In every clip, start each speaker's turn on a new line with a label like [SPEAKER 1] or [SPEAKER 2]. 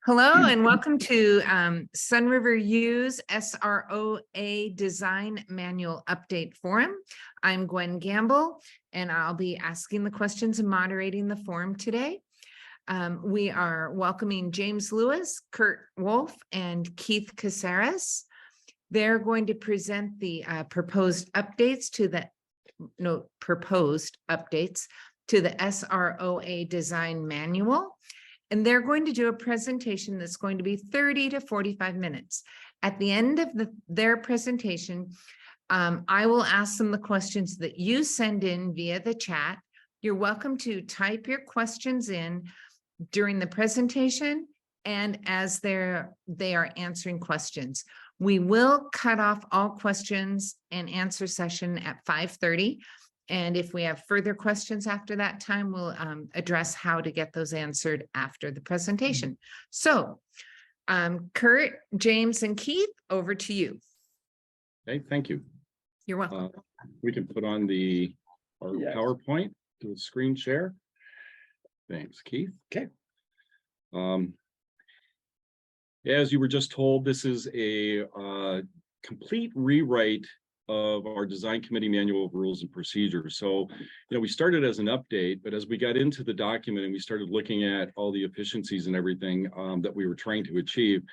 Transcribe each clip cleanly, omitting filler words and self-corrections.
[SPEAKER 1] Hello and welcome to Sunriver U's SROA Design Manual Update Forum. I'm Gwen Gamble and I'll be asking the questions and moderating the forum today. We are welcoming James Lewis, Kurt Wolf, and Keith Caceres. They're going to present the proposed updates to the SROA Design Manual. And they're going to do a presentation that's going to be 30 to 45 minutes. At the end of their presentation, I will ask them the questions that you send in via the chat. You're welcome to type your questions in during the presentation and as they are answering questions. We will cut off all questions and answer session at 5:30. And if we have further questions after that time, we'll address how to get those answered after the presentation. So, Kurt, James, and Keith, over to you.
[SPEAKER 2] Okay, thank you.
[SPEAKER 1] You're welcome.
[SPEAKER 2] We can put on our PowerPoint to the screen share. Thanks, Keith.
[SPEAKER 3] Okay.
[SPEAKER 2] As you were just told, this is a complete rewrite of our design committee manual of rules and procedures. So, we started as an update, but as we got into the document and we started looking at all the efficiencies and everything that we were trying to achieve,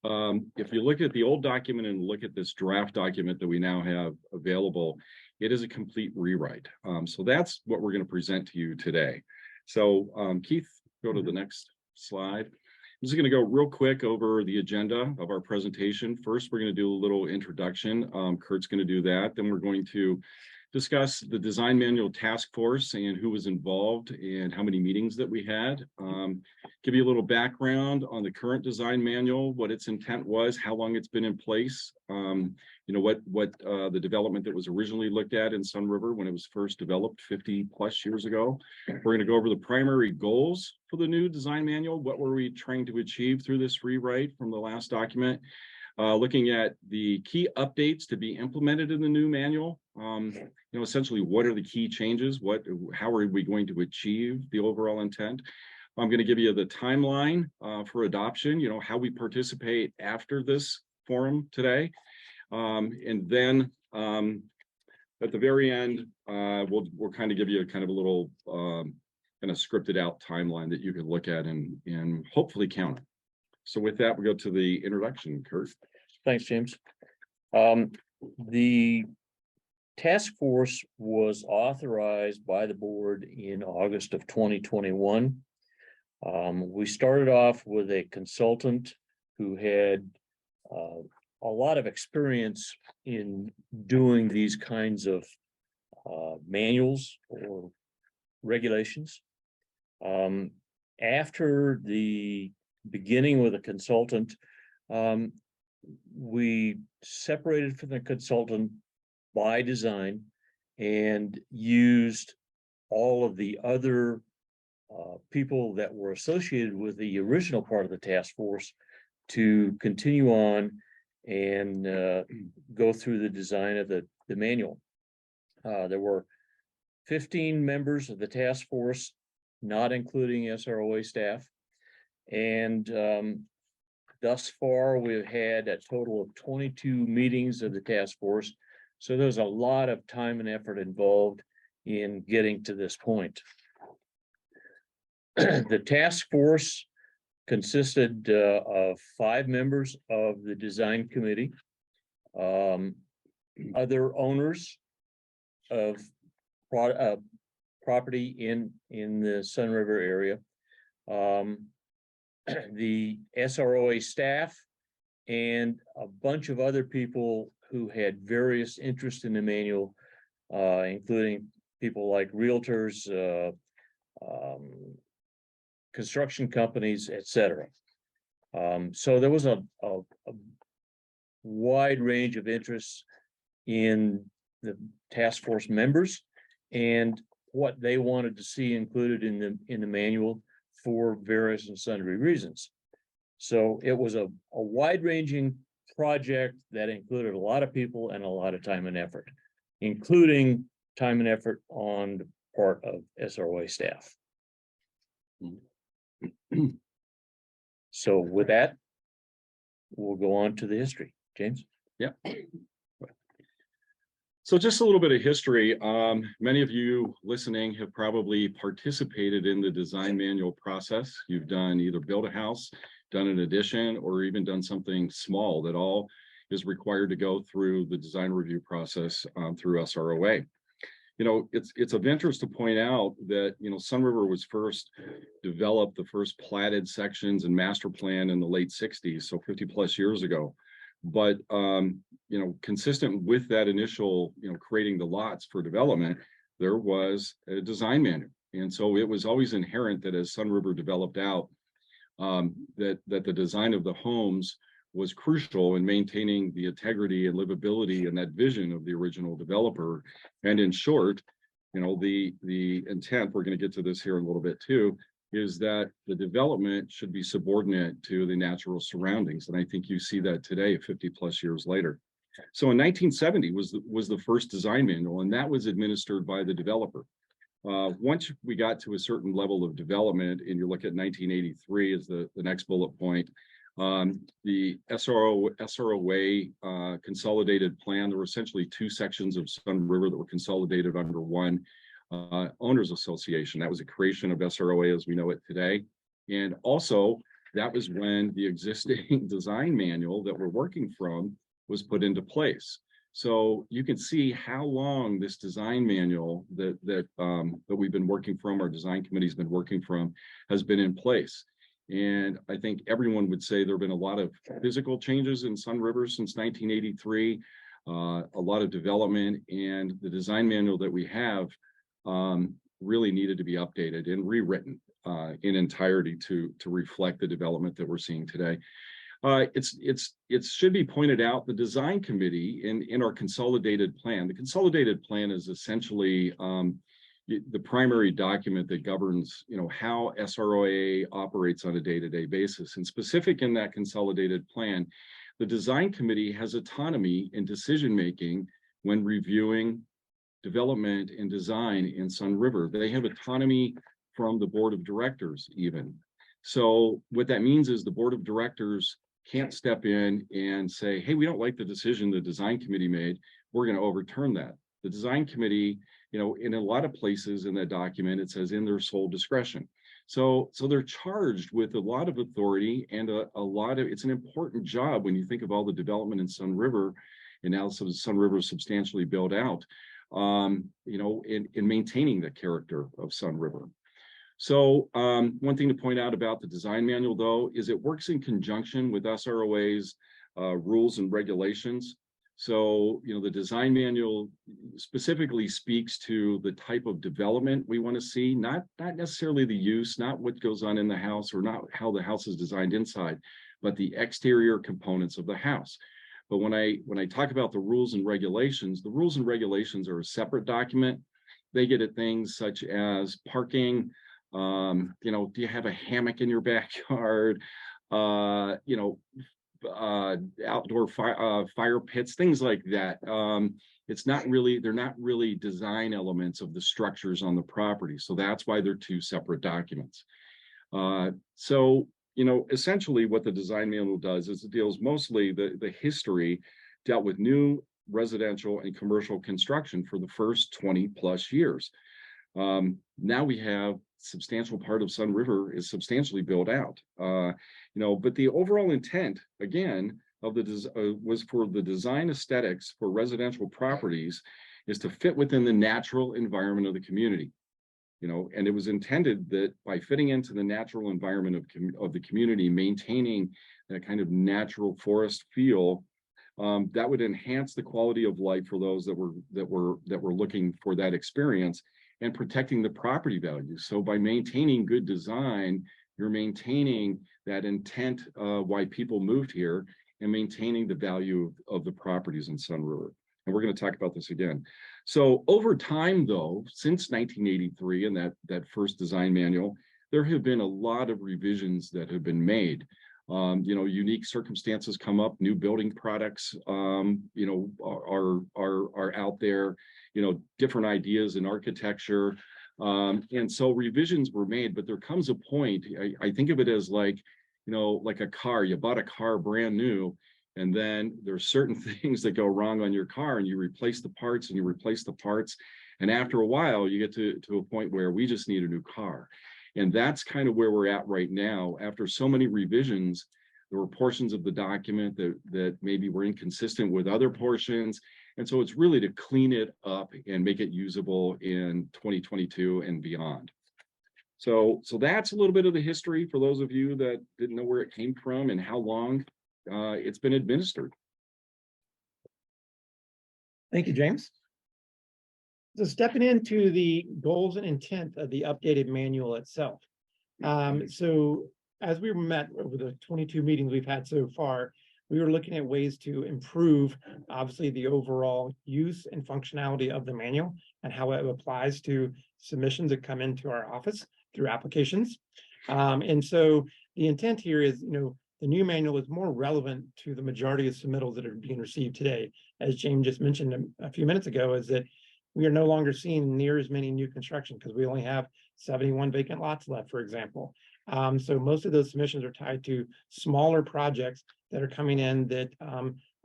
[SPEAKER 2] if you look at the old document and look at this draft document that we now have available, it is a complete rewrite. So that's what we're going to present to you today. So Keith, go to the next slide. I'm just going to go real quick over the agenda of our presentation. First, we're going to do a little introduction. Kurt's going to do that. Then we're going to discuss the design manual task force and who was involved and how many meetings that we had. Give you a little background on the current design manual, what its intent was, how long it's been in place, what the development that was originally looked at in Sunriver when it was first developed 50 plus years ago. We're going to go over the primary goals for the new design manual. What were we trying to achieve through this rewrite from the last document? Looking at the key updates to be implemented in the new manual. Essentially, what are the key changes? How are we going to achieve the overall intent? I'm going to give you the timeline for adoption, how we participate after this forum today. And then at the very end, we'll kind of give you a little kind of scripted out timeline that you can look at and hopefully count. So with that, we go to the introduction, Kurt.
[SPEAKER 3] Thanks, James. The task force was authorized by the board in August of 2021. We started off with a consultant who had a lot of experience in doing these kinds of manuals or regulations. After the beginning with a consultant, we separated from the consultant by design and used all of the other people that were associated with the original part of the task force to continue on and go through the design of the manual. There were 15 members of the task force, not including SROA staff. And thus far, we've had a total of 22 meetings of the task force. So there's a lot of time and effort involved in getting to this point. The task force consisted of 5 members of the design committee, other owners of property in the Sunriver area, the SROA staff, and a bunch of other people who had various interests in the manual, including people like realtors, construction companies, etc. So there was a wide range of interests in the task force members and what they wanted to see included in the manual for various and sundry reasons. So it was a wide-ranging project that included a lot of people and a lot of time and effort, including time and effort on the part of SROA staff. So with that, we'll go on to the history. James?
[SPEAKER 2] Yeah. So just a little bit of history. Many of you listening have probably participated in the design manual process. You've done either build a house, done an addition, or even done something small that all is required to go through the design review process through SROA. You know, it's of interest to point out that, you know, Sunriver was first developed, the first platted sections and master plan in the late 60s, so 50 plus years ago. But, you know, consistent with that initial, you know, creating the lots for development, there was a design manual. And so it was always inherent that as Sunriver developed out, that the design of the homes was crucial in maintaining the integrity and livability and that vision of the original developer. And in short, you know, the intent, we're going to get to this here in a little bit too, is that the development should be subordinate to the natural surroundings. And I think you see that today, 50 plus years later. So in 1970 was the first design manual, and that was administered by the developer. Once we got to a certain level of development, and you look at 1983 as the next bullet point, the SROA consolidated plan, there were essentially two sections of Sunriver that were consolidated under one owners association. That was a creation of SROA as we know it today. And also that was when the existing design manual that we're working from was put into place. So you can see how long this design manual that we've been working from, our design committee's been working from, has been in place. And I think everyone would say there have been a lot of physical changes in Sunriver since 1983, a lot of development, and the design manual that we have really needed to be updated and rewritten in entirety to reflect the development that we're seeing today. It should be pointed out, the design committee in our consolidated plan, the consolidated plan is essentially the primary document that governs, you know, how SROA operates on a day-to-day basis. And specific in that consolidated plan, the design committee has autonomy in decision-making when reviewing development and design in Sunriver. They have autonomy from the board of directors even. So what that means is the board of directors can't step in and say, hey, we don't like the decision the design committee made, we're going to overturn that. The design committee, you know, in a lot of places in that document, it says in their sole discretion. So they're charged with a lot of authority and a lot of, it's an important job when you think of all the development in Sunriver, and now Sunriver is substantially built out, you know, in maintaining the character of Sunriver. So one thing to point out about the design manual, though, is it works in conjunction with SROA's rules and regulations. So, you know, the design manual specifically speaks to the type of development we want to see, not necessarily the use, not what goes on in the house or not how the house is designed inside, but the exterior components of the house. But when I talk about the rules and regulations, the rules and regulations are a separate document. They get at things such as parking, you know, do you have a hammock in your backyard? You know, outdoor fire pits, things like that. It's not really, they're not really design elements of the structures on the property. So that's why they're two separate documents. So, you know, essentially what the design manual does is it deals mostly the history, dealt with new residential and commercial construction for the first 20 plus years. Now we have substantial part of Sunriver is substantially built out, you know, but the overall intent, again, of the was for the design aesthetics for residential properties is to fit within the natural environment of the community, you know, and it was intended that by fitting into the natural environment of the community, maintaining that kind of natural forest feel, that would enhance the quality of life for those that were looking for that experience, and protecting the property value. So by maintaining good design, you're maintaining that intent why people moved here and maintaining the value of the properties in Sunriver. And we're going to talk about this again. So over time, though, since 1983 and that first design manual, there have been a lot of revisions that have been made. You know, unique circumstances come up, new building products, you know, are out there, you know, different ideas in architecture. And so revisions were made, but there comes a point, I think of it as like, like a car, you bought a car brand new, and then there's certain things that go wrong on your car, and you replace the parts and you replace the parts. And after a while, you get to a point where we just need a new car. And that's kind of where we're at right now. After so many revisions, there were portions of the document that maybe were inconsistent with other portions. And so it's really to clean it up and make it usable in 2022 and beyond. So that's a little bit of the history for those of you that didn't know where it came from and how long it's been administered.
[SPEAKER 4] Thank you, James. So stepping into the goals and intent of the updated manual itself. So as we met over the 22 meetings we've had so far, we were looking at ways to improve, obviously, the overall use and functionality of the manual and how it applies to submissions that come into our office through applications. And so the intent here is, the new manual is more relevant to the majority of submittals that are being received today. As James just mentioned a few minutes ago, is that we are no longer seeing near as many new construction because we only have 71 vacant lots left, for example. So most of those submissions are tied to smaller projects that are coming in that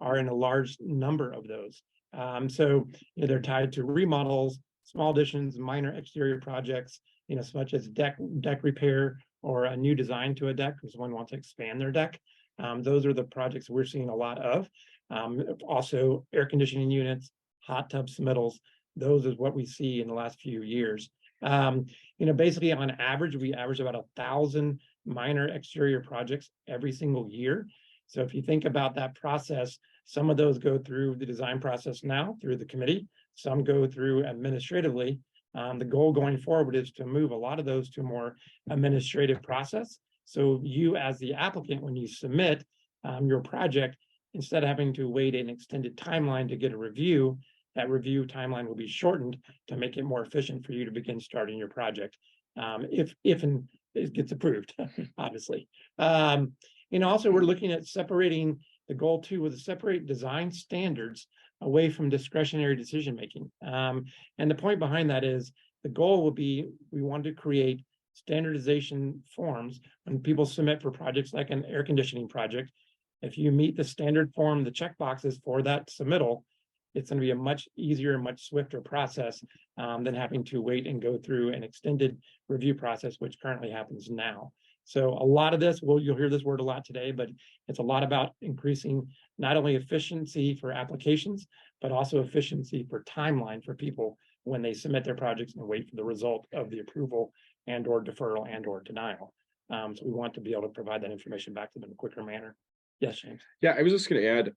[SPEAKER 4] are in a large number of those. So they're tied to remodels, small additions, minor exterior projects, such as deck repair or a new design to a deck because someone wants to expand their deck. Those are the projects we're seeing a lot of. Also, air conditioning units, hot tub submittals. Those is what we see in the last few years. Basically on average, we average about 1,000 minor exterior projects every single year. So if you think about that process, some of those go through the design process now through the committee, some go through administratively. The goal going forward is to move a lot of those to a more administrative process. So you as the applicant, when you submit your project, instead of having to wait an extended timeline to get a review, that review timeline will be shortened to make it more efficient for you to begin starting your project, if and it gets approved, obviously. Also, we're looking at separating the goal too with the separate design standards away from discretionary decision making. And the point behind that is the goal will be we want to create standardization forms when people submit for projects like an air conditioning project. If you meet the standard form, the check boxes for that submittal, it's going to be a much easier and much swifter process than having to wait and go through an extended review process, which currently happens now. So a lot of this, you'll hear this word a lot today, but it's a lot about increasing not only efficiency for applications, but also efficiency for timeline for people when they submit their projects and wait for the result of the approval and or deferral and or denial. So we want to be able to provide that information back to them in a quicker manner. Yes, James.
[SPEAKER 2] Yeah, I was just going to add,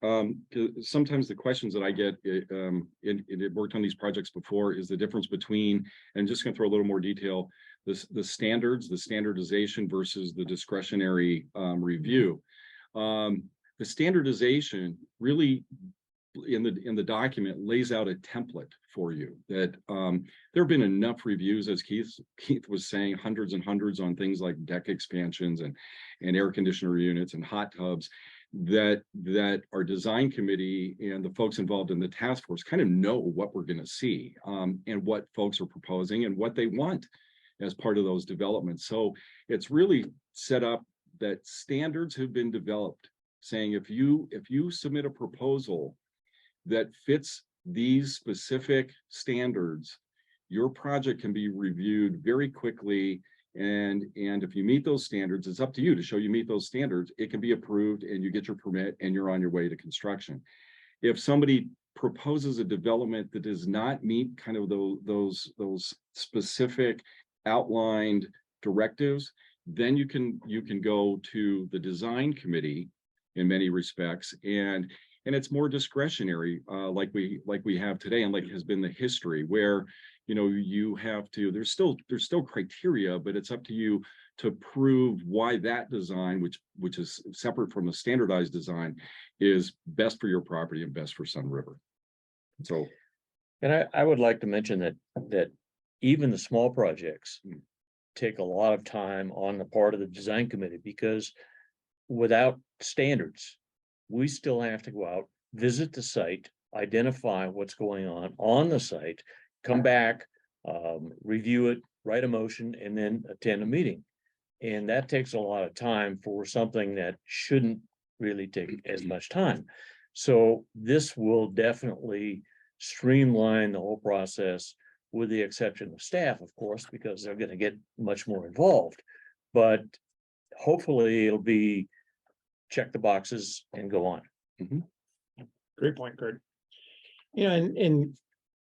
[SPEAKER 2] sometimes the questions that I get, it worked on these projects before, is the difference between, and just going to throw a little more detail, the standards, the standardization versus the discretionary review. The standardization really in the document lays out a template for you that there have been enough reviews, as Keith was saying, hundreds and hundreds on things like deck expansions and air conditioner units and hot tubs, that our design committee and the folks involved in the task force kind of know what we're going to see and what folks are proposing and what they want as part of those developments. So it's really set up that standards have been developed saying if you submit a proposal that fits these specific standards, your project can be reviewed very quickly. And if you meet those standards, it's up to you to show you meet those standards. It can be approved and you get your permit and you're on your way to construction. If somebody proposes a development that does not meet kind of those specific outlined directives, then you can go to the design committee in many respects, and it's more discretionary, like we have today, and like has been the history, where you have to, there's still criteria, but it's up to you to prove why that design, which is separate from the standardized design, is best for your property and best for Sunriver. So,
[SPEAKER 3] and I would like to mention that even the small projects take a lot of time on the part of the design committee, because without standards, we still have to go out, visit the site, identify what's going on the site, come back, review it, write a motion, and then attend a meeting. And that takes a lot of time for something that shouldn't really take as much time. So this will definitely streamline the whole process, with the exception of staff, of course, because they're gonna get much more involved. But hopefully it'll be check the boxes and go on.
[SPEAKER 4] Great point, Kurt. You know, and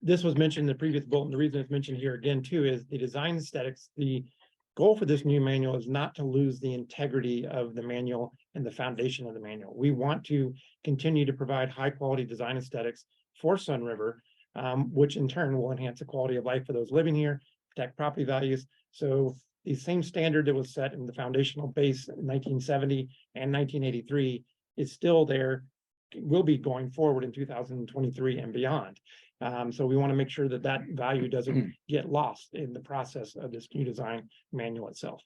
[SPEAKER 4] this was mentioned in the previous bulletin. The reason it's mentioned here again too is the design aesthetics. The goal for this new manual is not to lose the integrity of the manual and the foundation of the manual. We want to continue to provide high quality design aesthetics for Sunriver, which in turn will enhance the quality of life for those living here, protect property values. So the same standard that was set in the foundational base in 1970 and 1983 is still there, will be going forward in 2023 and beyond. So we want to make sure that that value doesn't get lost in the process of this new design manual itself.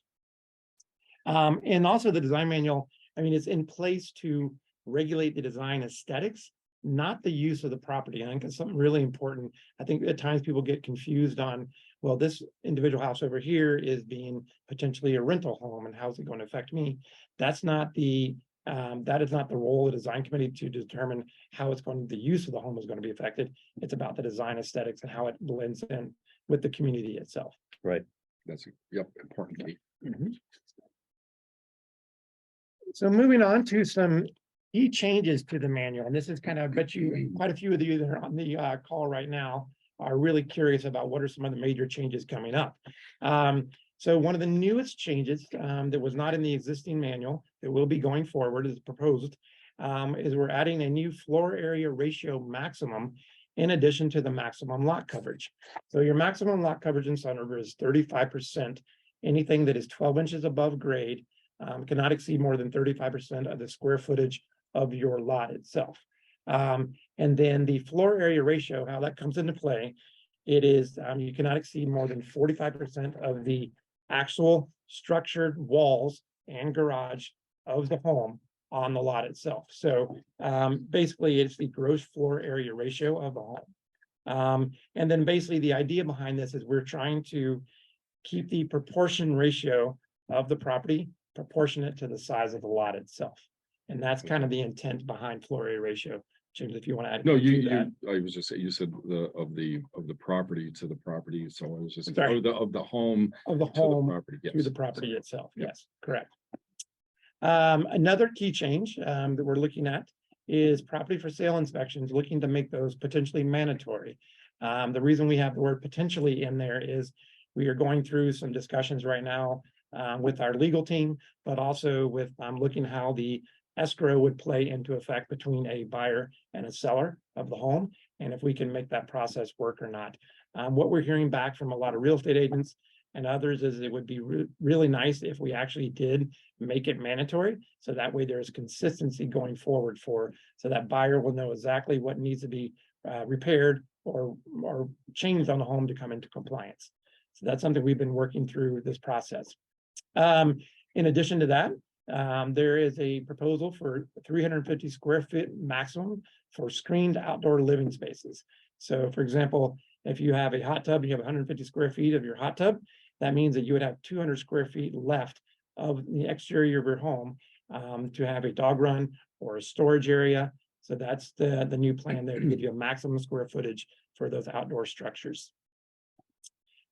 [SPEAKER 4] And also the design manual, I mean, it's in place to regulate the design aesthetics, not the use of the property. I think it's something really important. I think at times people get confused on, well, this individual house over here is being potentially a rental home, and how's it going to affect me? That's not the that is not the role of the design committee to determine how the use of the home is going to be affected. It's about the design aesthetics and how it blends in with the community itself.
[SPEAKER 3] Right.
[SPEAKER 2] That's, important key.
[SPEAKER 4] So moving on to some key changes to the manual, and this is kind of, I bet you quite a few of you that are on the call right now are really curious about what are some of the major changes coming up. So one of the newest changes that was not in the existing manual that will be going forward as proposed is we're adding a new floor area ratio maximum in addition to the maximum lot coverage. So your maximum lot coverage in Sunriver is 35%. Anything that is 12 inches above grade cannot exceed more than 35% of the square footage of your lot itself. And then the floor area ratio, how that comes into play, it is you cannot exceed more than 45% of the actual structured walls and garage of the home on the lot itself. So basically it's the gross floor area ratio of the home. And then basically the idea behind this is we're trying to keep the proportion ratio of the property proportionate to the size of the lot itself. And that's kind of the intent behind floor area ratio. James, if you want to add.
[SPEAKER 2] No,
[SPEAKER 4] that.
[SPEAKER 2] I was just saying, you said of the property to the property, so I was just,
[SPEAKER 4] Sorry.
[SPEAKER 2] of the home
[SPEAKER 4] Of the
[SPEAKER 2] to the
[SPEAKER 4] home
[SPEAKER 2] property.
[SPEAKER 4] to
[SPEAKER 2] Yes.
[SPEAKER 4] the property itself.
[SPEAKER 2] Yep.
[SPEAKER 4] Yes, correct. Another key change that we're looking at is property for sale inspections, looking to make those potentially mandatory. The reason we have the word potentially in there is we are going through some discussions right now with our legal team, but also with looking how the escrow would play into effect between a buyer and a seller of the home, and if we can make that process work or not. What we're hearing back from a lot of real estate agents and others is it would be really nice if we actually did make it mandatory, so that way there's consistency going forward so that buyer will know exactly what needs to be repaired or changed on the home to come into compliance. So that's something we've been working through this process. In addition to that, there is a proposal for 350 square feet maximum for screened outdoor living spaces. So for example, if you have a hot tub, you have 150 square feet of your hot tub, that means that you would have 200 square feet left of the exterior of your home to have a dog run or a storage area. So that's the new plan there to give you a maximum square footage for those outdoor structures.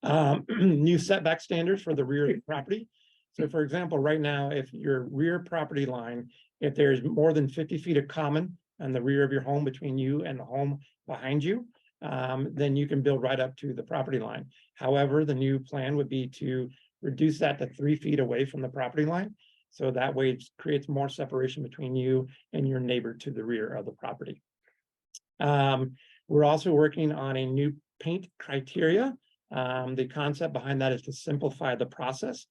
[SPEAKER 4] New setback standards for the rear of the property. So for example, right now, if your rear property line, if there's more than 50 feet of common on the rear of your home between you and the home behind you, then you can build right up to the property line. However, the new plan would be to reduce that to 3 feet away from the property line. So that way it creates more separation between you and your neighbor to the rear of the property. We're also working on a new paint criteria. The concept behind that is to simplify the process.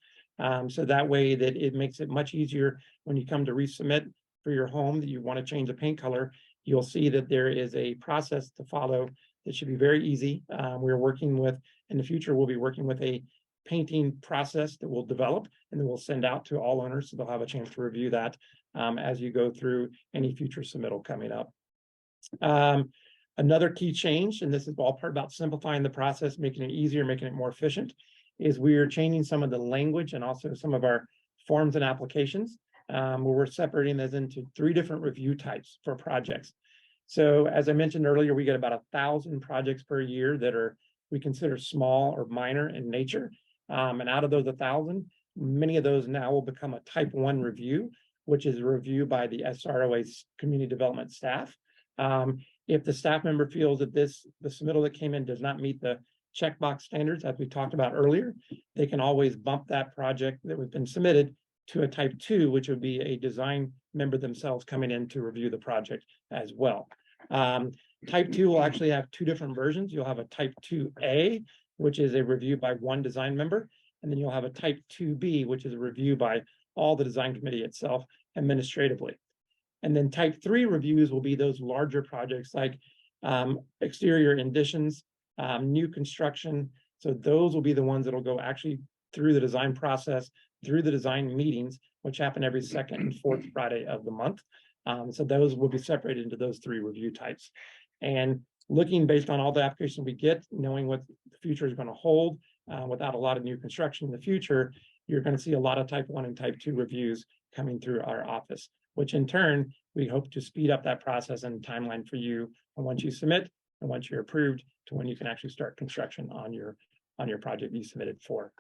[SPEAKER 4] So that way that it makes it much easier when you come to resubmit for your home that you want to change the paint color. You'll see that there is a process to follow that should be very easy. We're working with, in the future, we'll be working with a painting process that we'll develop and then we'll send out to all owners so they'll have a chance to review that as you go through any future submittal coming up. Another key change, and this is all part about simplifying the process, making it easier, making it more efficient, is we are changing some of the language and also some of our forms and applications, where we're separating those into 3 different review types for projects. So as I mentioned earlier, we get about 1,000 projects per year that we consider small or minor in nature. And out of those 1,000, many of those now will become a type 1 review, which is a review by the SROA community development staff. If the staff member feels that the submittal that came in does not meet the checkbox standards, as we talked about earlier, they can always bump that project that has been submitted to a type 2, which would be a design member themselves coming in to review the project as well. Type 2 will actually have 2 different versions. You'll have a type 2A, which is a review by 1 design member, and then you'll have a type 2B, which is a review by all the design committee itself administratively. And then type 3 reviews will be those larger projects like exterior additions, new construction. So those will be the ones that will go actually through the design process, through the design meetings, which happen every 2nd and 4th Friday of the month. So those will be separated into those 3 review types. And looking based on all the applications we get, knowing what the future is going to hold, without a lot of new construction in the future, you're going to see a lot of type 1 and type 2 reviews coming through our office, which in turn, we hope to speed up that process and timeline for you. And once you submit and once you're approved to when you can actually start construction on your project you submitted for.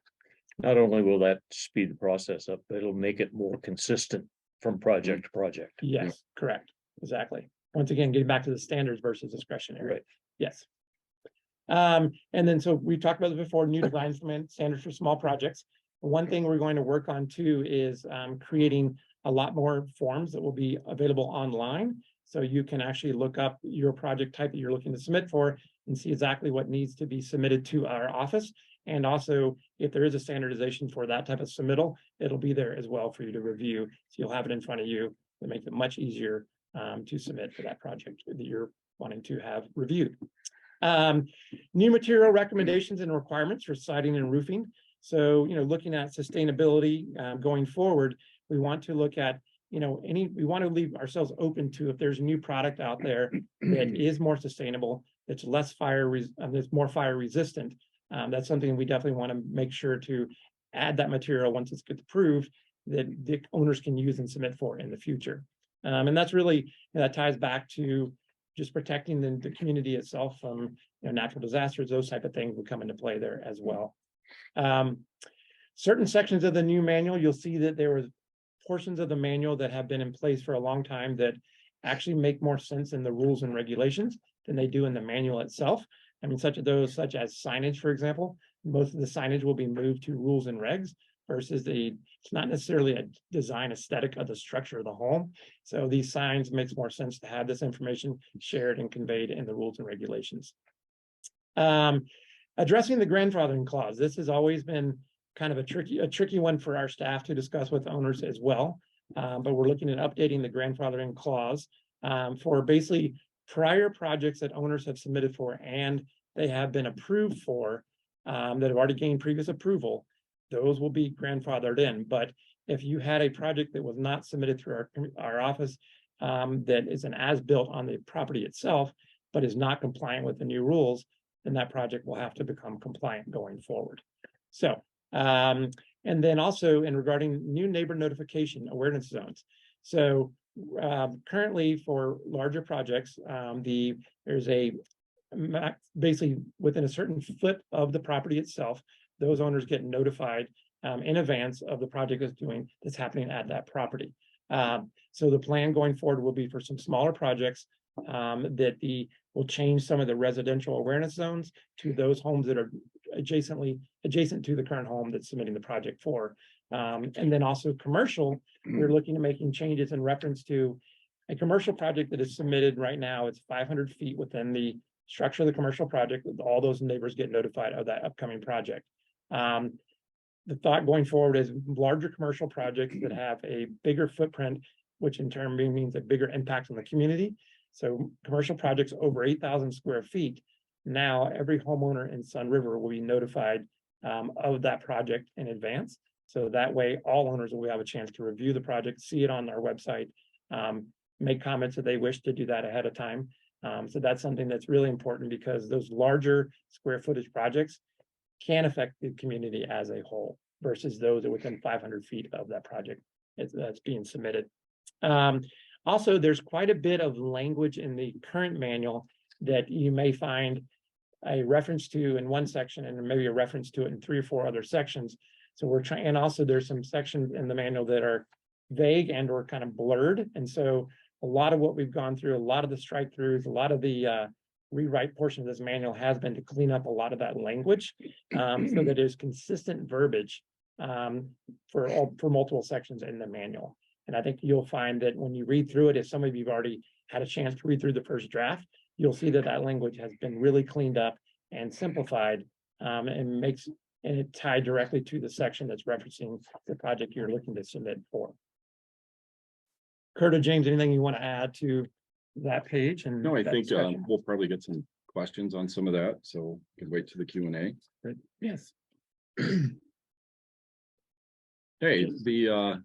[SPEAKER 3] Not only will that speed the process up, but it'll make it more consistent from project to project.
[SPEAKER 4] Yes, correct. Exactly. Once again, getting back to the standards versus discretionary.
[SPEAKER 3] Right.
[SPEAKER 4] Yes. And then, so we talked about this before, new design standards for small projects. One thing we're going to work on too is creating a lot more forms that will be available online. So you can actually look up your project type that you're looking to submit for and see exactly what needs to be submitted to our office. And also, if there is a standardization for that type of submittal, it'll be there as well for you to review. So you'll have it in front of you. It makes it much easier to submit for that project that you're wanting to have reviewed. New material recommendations and requirements for siding and roofing. So, looking at sustainability going forward, we want to look at, we want to leave ourselves open to if there's a new product out there that is more sustainable, that's less that's more fire resistant. That's something we definitely want to make sure to add that material once it's gets approved that the owners can use and submit for in the future. And that's really, that ties back to just protecting the community itself from natural disasters. Those type of things will come into play there as well. Certain sections of the new manual, you'll see that there was portions of the manual that have been in place for a long time that actually make more sense in the rules and regulations than they do in the manual itself. I mean, such as signage, for example. Most of the signage will be moved to rules and regs versus it's not necessarily a design aesthetic of the structure of the home. So these signs makes more sense to have this information shared and conveyed in the rules and regulations. Addressing the grandfathering clause. This has always been kind of a tricky one for our staff to discuss with owners as well. But we're looking at updating the grandfathering clause for basically prior projects that owners have submitted for and they have been approved for that have already gained previous approval. Those will be grandfathered in. But if you had a project that was not submitted through our office that is an as-built on the property itself, but is not compliant with the new rules, then that project will have to become compliant going forward. So, and then also regarding new neighbor notification awareness zones. So currently for larger projects, there's basically within a certain foot of the property itself, those owners get notified in advance of the project that's happening at that property. So the plan going forward will be for some smaller projects that will change some of the residential awareness zones to those homes that are adjacent to the current home that's submitting the project for. And then also commercial, we're looking at making changes in reference to a commercial project that is submitted right now. It's 500 feet within the structure of the commercial project. All those neighbors get notified of that upcoming project. The thought going forward is larger commercial projects that have a bigger footprint, which in turn means a bigger impact on the community. So commercial projects over 8,000 square feet, now every homeowner in Sunriver will be notified of that project in advance. So that way all owners will have a chance to review the project, see it on our website, make comments if they wish to do that ahead of time. So that's something that's really important because those larger square footage projects, can affect the community as a whole versus those that are within 500 feet of that project that's being submitted. Also, there's quite a bit of language in the current manual that you may find a reference to in one section and maybe a reference to it in 3 or 4 other sections. So we're trying, and also there's some sections in the manual that are vague and or kind of blurred. And so a lot of what we've gone through, a lot of the strike throughs, a lot of the rewrite portion of this manual has been to clean up a lot of that language so that there's consistent verbiage for multiple sections in the manual. And I think you'll find that when you read through it, if some of you've already had a chance to read through the first draft, you'll see that that language has been really cleaned up and simplified and it tied directly to the section that's referencing the project you're looking to submit for. Kurt or James, anything you want to add to that page? And
[SPEAKER 2] No, I
[SPEAKER 4] that
[SPEAKER 2] think
[SPEAKER 4] discussion?
[SPEAKER 2] we'll probably get some questions on some of that, so we can wait to the Q&A.
[SPEAKER 4] Yes.
[SPEAKER 2] Hey, the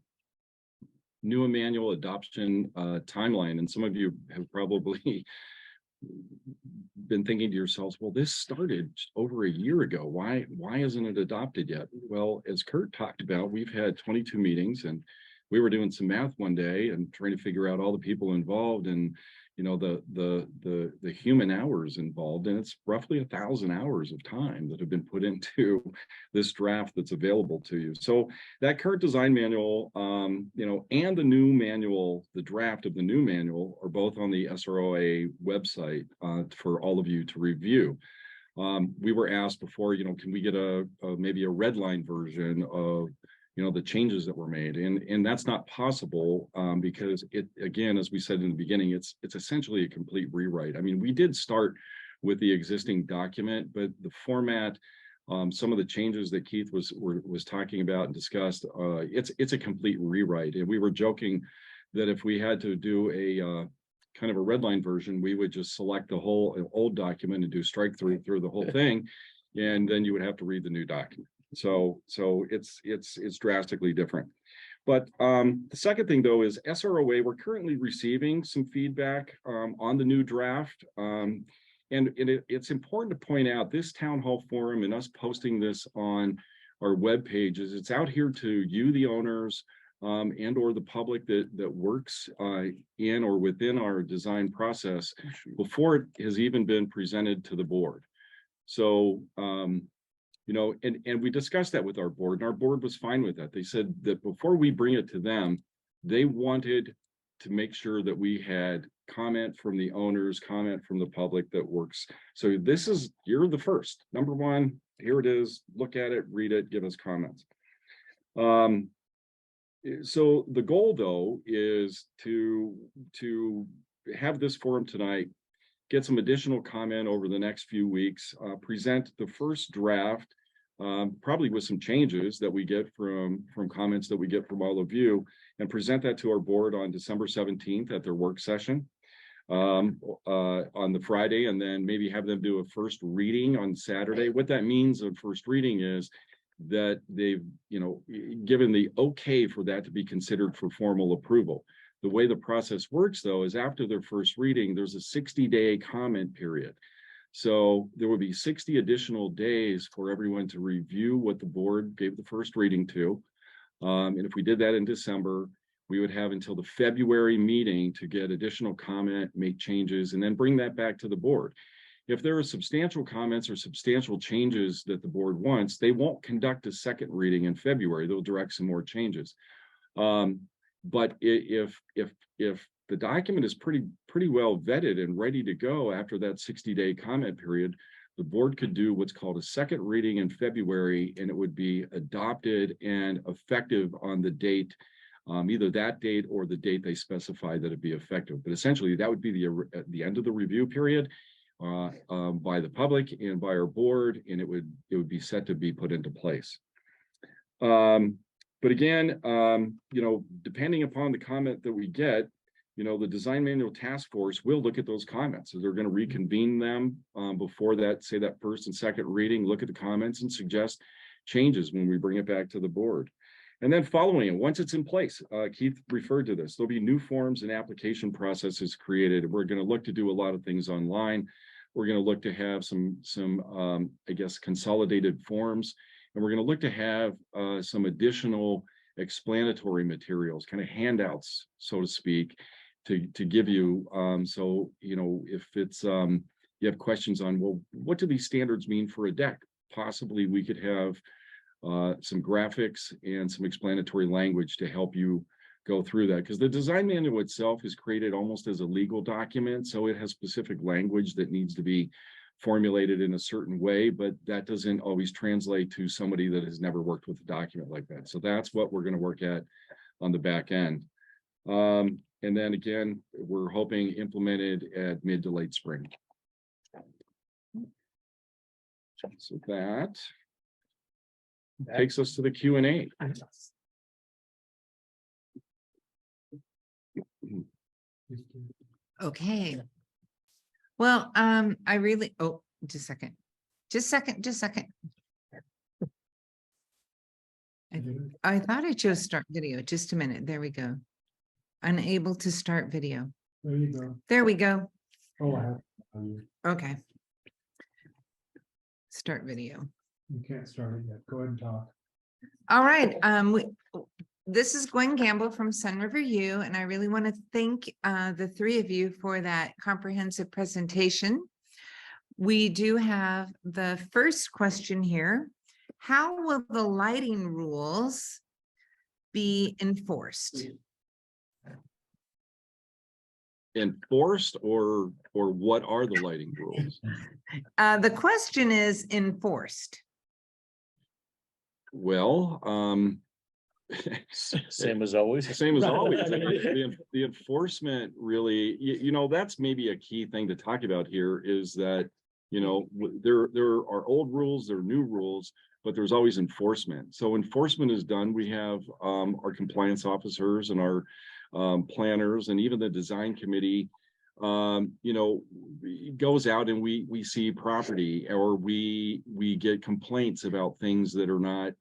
[SPEAKER 2] new manual adoption timeline, and some of you have probably been thinking to yourselves, well, this started over a year ago. Why isn't it adopted yet? Well, as Kurt talked about, we've had 22 meetings, and we were doing some math one day and trying to figure out all the people involved and the human hours involved, and it's roughly 1,000 hours of time that have been put into this draft that's available to you. So that current design manual, and the new manual, the draft of the new manual, are both on the SROA website for all of you to review. We were asked before, can we get maybe a red line version of the changes that were made, and that's not possible because it, again, as we said in the beginning, it's essentially a complete rewrite. I mean, we did start with the existing document, but the format, some of the changes that Keith was talking about and discussed, it's a complete rewrite. And we were joking that if we had to do a kind of a red line version, we would just select the whole old document and do strike through the whole thing, and then you would have to read the new document. So it's drastically different. But the second thing, though, is SROA. We're currently receiving some feedback on the new draft. And it's important to point out this town hall forum and us posting this on our web pages. It's out here to you, the owners, and or the public that works in or within our design process before it has even been presented to the board. So and we discussed that with our board, and our board was fine with that. They said that before we bring it to them, they wanted to make sure that we had comment from the owners, comment from the public that works. So you're the first. Number one, here it is. Look at it, read it, give us comments. So the goal, though, is to have this forum tonight, get some additional comment over the next few weeks, present the first draft, probably with some changes that we get from comments that we get from all of you, and present that to our board on December 17th at their work session on the Friday, and then maybe have them do a first reading on Saturday. What that means of first reading is that they've given the okay for that to be considered for formal approval. The way the process works, though, is after their first reading, there's a 60-day comment period. So there will be 60 additional days for everyone to review what the board gave the first reading to. And if we did that in December, we would have until the February meeting to get additional comment, make changes, and then bring that back to the board. If there are substantial comments or substantial changes that the board wants, they won't conduct a second reading in February. They'll direct some more changes. But if the document is pretty well vetted and ready to go after that 60-day comment period, the board could do what's called a second reading in February, and it would be adopted and effective on the date, either that date or the date they specify that it be effective. But essentially, that would be the end of the review period by the public and by our board, and it would be set to be put into place. But again, depending upon the comment that we get, the design manual task force will look at those comments. So they're going to reconvene them before that first and second reading, look at the comments and suggest changes when we bring it back to the board. And then following it, once it's in place, Keith referred to this, there'll be new forms and application processes created. We're going to look to do a lot of things online. We're going to look to have some I guess, consolidated forms, and we're going to look to have some additional explanatory materials, kind of handouts, so to speak, to give you. So, you know, if it's you have questions on, well, what do these standards mean for a deck? Possibly we could have some graphics and some explanatory language to help you go through that, because the design manual itself is created almost as a legal document, so it has specific language that needs to be formulated in a certain way, but that doesn't always translate to somebody that has never worked with a document like that. So that's what we're going to work at on the back end. And then again, we're hoping implemented at mid to late spring. So that takes us to the Q&A.
[SPEAKER 1] Okay. Well, I really, oh, just a second. I thought I chose start video. Just a minute. There we go. Unable to start video.
[SPEAKER 5] There you go.
[SPEAKER 1] There we go.
[SPEAKER 5] Oh, I have.
[SPEAKER 1] Okay. Start video.
[SPEAKER 5] You can't start it yet. Go ahead and talk.
[SPEAKER 1] All right. This is Gwen Gamble from Sunriver U, and I really want to thank the three of you for that comprehensive presentation. We do have the first question here. How will the lighting rules be enforced?
[SPEAKER 2] Enforced, or what are the lighting rules?
[SPEAKER 1] The question is enforced.
[SPEAKER 2] Well,
[SPEAKER 3] Same as always.
[SPEAKER 2] same as always. The enforcement really, you know, that's maybe a key thing to talk about here, is that, you know, there are old rules, there are new rules, but there's always enforcement. So enforcement is done. We have our compliance officers and our planners, and even the design committee, you know, goes out and we see property, or we get complaints about things that are not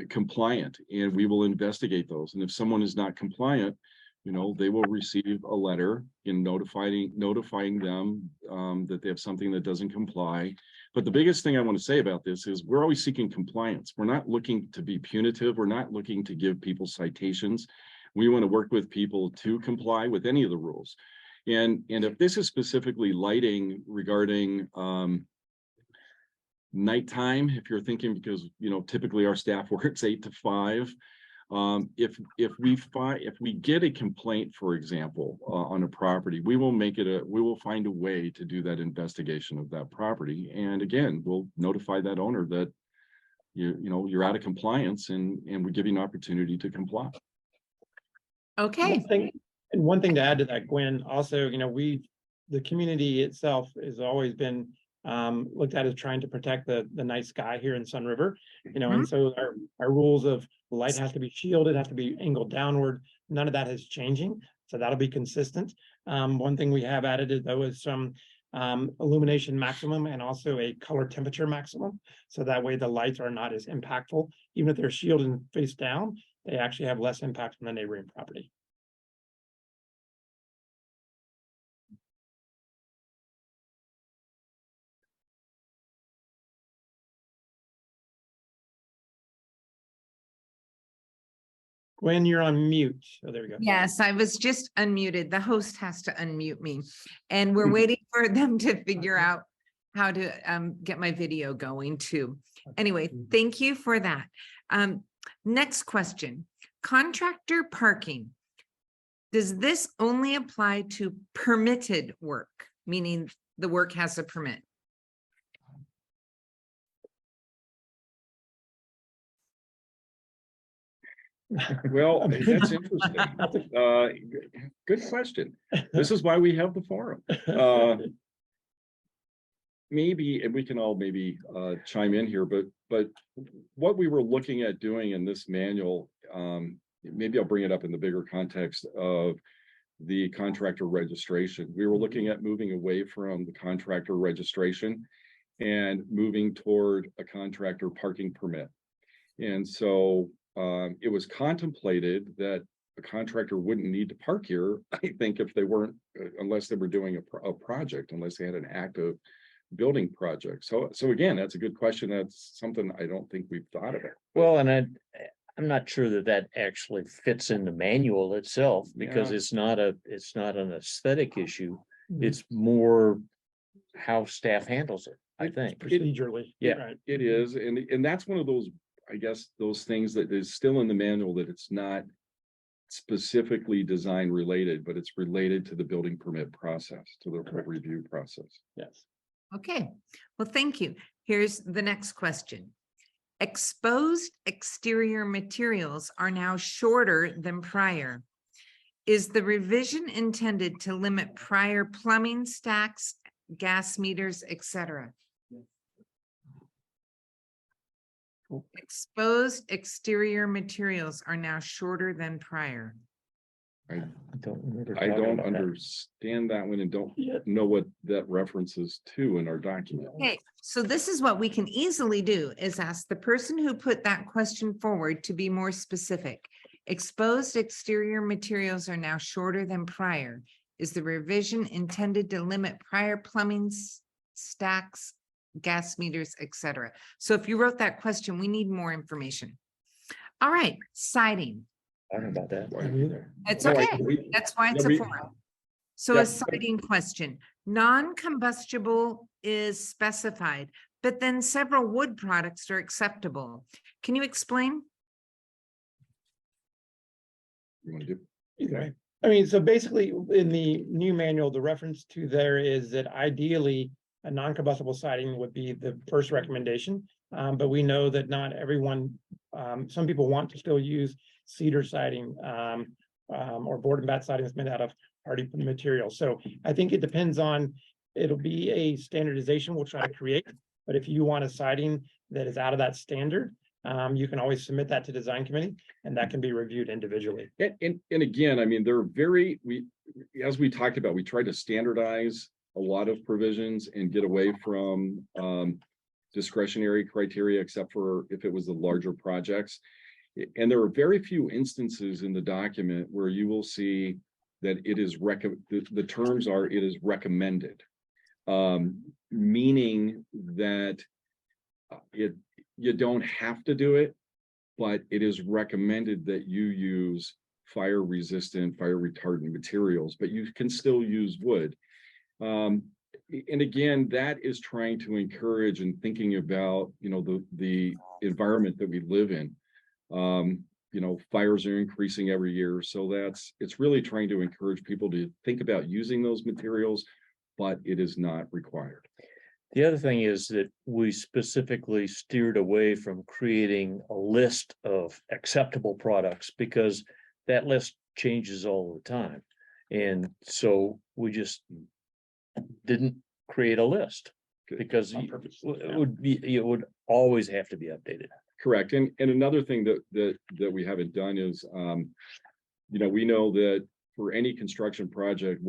[SPEAKER 2] compliant, and we will investigate those. And if someone is not compliant, you know, they will receive a letter in notifying them that they have something that doesn't comply. But the biggest thing I want to say about this is we're always seeking compliance. We're not looking to be punitive. We're not looking to give people citations. We want to work with people to comply with any of the rules. And if this is specifically lighting regarding nighttime, if you're thinking, because, you know, typically our staff works 8 to 5. If we get a complaint, for example, on a property, we will find a way to do that investigation of that property. And again, we'll notify that owner that you know, you're out of compliance, and we give you an opportunity to comply.
[SPEAKER 1] Okay.
[SPEAKER 4] One thing to add to that, Gwen, also, you know, the community itself has always been looked at as trying to protect the night sky here in Sunriver, you know, and so our rules of the light has to be shielded, has to be angled downward. None of that is changing, so that'll be consistent. One thing we have added though is some illumination maximum and also a color temperature maximum, so that way the lights are not as impactful. Even if they're shielded and face down, they actually have less impact on the neighboring property. Gwen, you're on mute. Oh, there we go.
[SPEAKER 1] Yes, I was just unmuted. The host has to unmute me, and we're waiting for them to figure out how to get my video going too. Anyway, thank you for that. Next question. Contractor parking. Does this only apply to permitted work, meaning the work has a permit?
[SPEAKER 2] Well, that's interesting. Good question. This is why we have the forum. Maybe, and we can all maybe chime in here, but what we were looking at doing in this manual, maybe I'll bring it up in the bigger context of the contractor registration. We were looking at moving away from the contractor registration and moving toward a contractor parking permit. And so it was contemplated that a contractor wouldn't need to park here, I think, if they weren't, unless they were doing a project, unless they had an active building project. So again, that's a good question. That's something I don't think we've thought about.
[SPEAKER 3] Well, and I'm not sure that that actually fits in the manual itself, because
[SPEAKER 2] Yeah.
[SPEAKER 3] it's not an aesthetic issue.
[SPEAKER 4] Mhm.
[SPEAKER 3] It's more how staff handles it, I think.
[SPEAKER 4] Procedurally.
[SPEAKER 3] Yeah.
[SPEAKER 4] Right.
[SPEAKER 2] It is, and that's one of those, I guess, those things that is still in the manual, that it's not specifically design related, but it's related to the building permit process, to the
[SPEAKER 4] Correct.
[SPEAKER 2] review process.
[SPEAKER 4] Yes.
[SPEAKER 1] Okay, well, thank you. Here's the next question. Exposed exterior materials are now shorter than prior. Is the revision intended to limit prior plumbing stacks, gas meters, etc.? Exposed exterior materials are now shorter than prior.
[SPEAKER 3] I don't remember.
[SPEAKER 2] I
[SPEAKER 3] talking
[SPEAKER 2] don't
[SPEAKER 3] about that.
[SPEAKER 2] understand that one and don't
[SPEAKER 4] Yeah.
[SPEAKER 2] know what that references to in our document.
[SPEAKER 1] Okay, so this is what we can easily do, is ask the person who put that question forward to be more specific. Exposed exterior materials are now shorter than prior. Is the revision intended to limit prior plumbing stacks, gas meters, etc.? So if you wrote that question, we need more information. All right, siding.
[SPEAKER 3] I don't know about that.
[SPEAKER 2] Why-
[SPEAKER 4] Neither.
[SPEAKER 1] It's
[SPEAKER 2] No,
[SPEAKER 1] okay. That's why it's
[SPEAKER 2] yeah,
[SPEAKER 1] a
[SPEAKER 2] we-
[SPEAKER 1] forum. So
[SPEAKER 2] Yeah,
[SPEAKER 1] a siding question, non-combustible is specified, but then several wood products are acceptable. Can you explain?
[SPEAKER 2] You wanna do-
[SPEAKER 4] Either way. I mean, so basically, in the new manual, the reference to there is that ideally a non-combustible siding would be the first recommendation. But we know that not everyone, some people want to still use cedar siding, or board and bat siding that's made out of hardy material. So I think it depends on, it'll be a standardization we'll try to create. But if you want a siding that is out of that standard, you can always submit that to design committee, and that can be reviewed individually.
[SPEAKER 2] And again, I mean, they're very, as we talked about, we tried to standardize a lot of provisions and get away from discretionary criteria, except for if it was the larger projects. And there are very few instances in the document where you will see that it is the terms are, it is recommended. Meaning that you don't have to do it, but it is recommended that you use fire resistant, fire retardant materials, but you can still use wood. And again, that is trying to encourage and thinking about, you know, the environment that we live in. You know, fires are increasing every year. So it's really trying to encourage people to think about using those materials, but it is not required.
[SPEAKER 3] The other thing is that we specifically steered away from creating a list of acceptable products, because that list changes all the time. And so we just didn't create a list, because
[SPEAKER 4] On purpose,
[SPEAKER 3] it would always have to be updated.
[SPEAKER 2] Correct. And another thing that we haven't done is, you know, we know that for any construction project,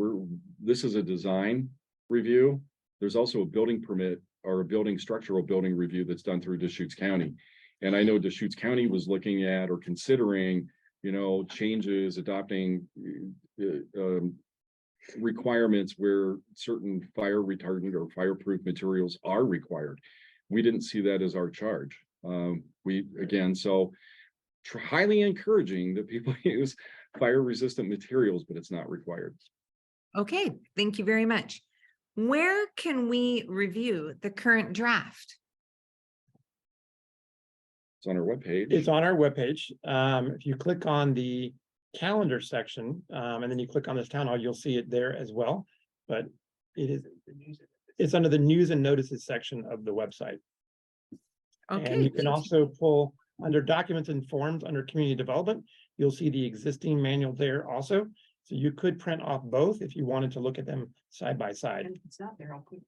[SPEAKER 2] this is a design review. There's also a building permit or a structural building review that's done through Deschutes County. And I know Deschutes County was looking at or considering, you know, changes, adopting requirements where certain fire retardant or fireproof materials are required. We didn't see that as our charge. So highly encouraging that people use fire resistant materials, but it's not required.
[SPEAKER 1] Okay, thank you very much. Where can we review the current draft?
[SPEAKER 2] It's on our webpage.
[SPEAKER 4] It's on our webpage. If you click on the calendar section, and then you click on this town hall, you'll see it there as well. But it's under the news and notices section of the website. And
[SPEAKER 1] Okay,
[SPEAKER 4] you can also pull under documents and forms under community development. You'll see the existing manual there also. So you could print off both if you wanted to look at them side by side.
[SPEAKER 6] It's not there, I'll put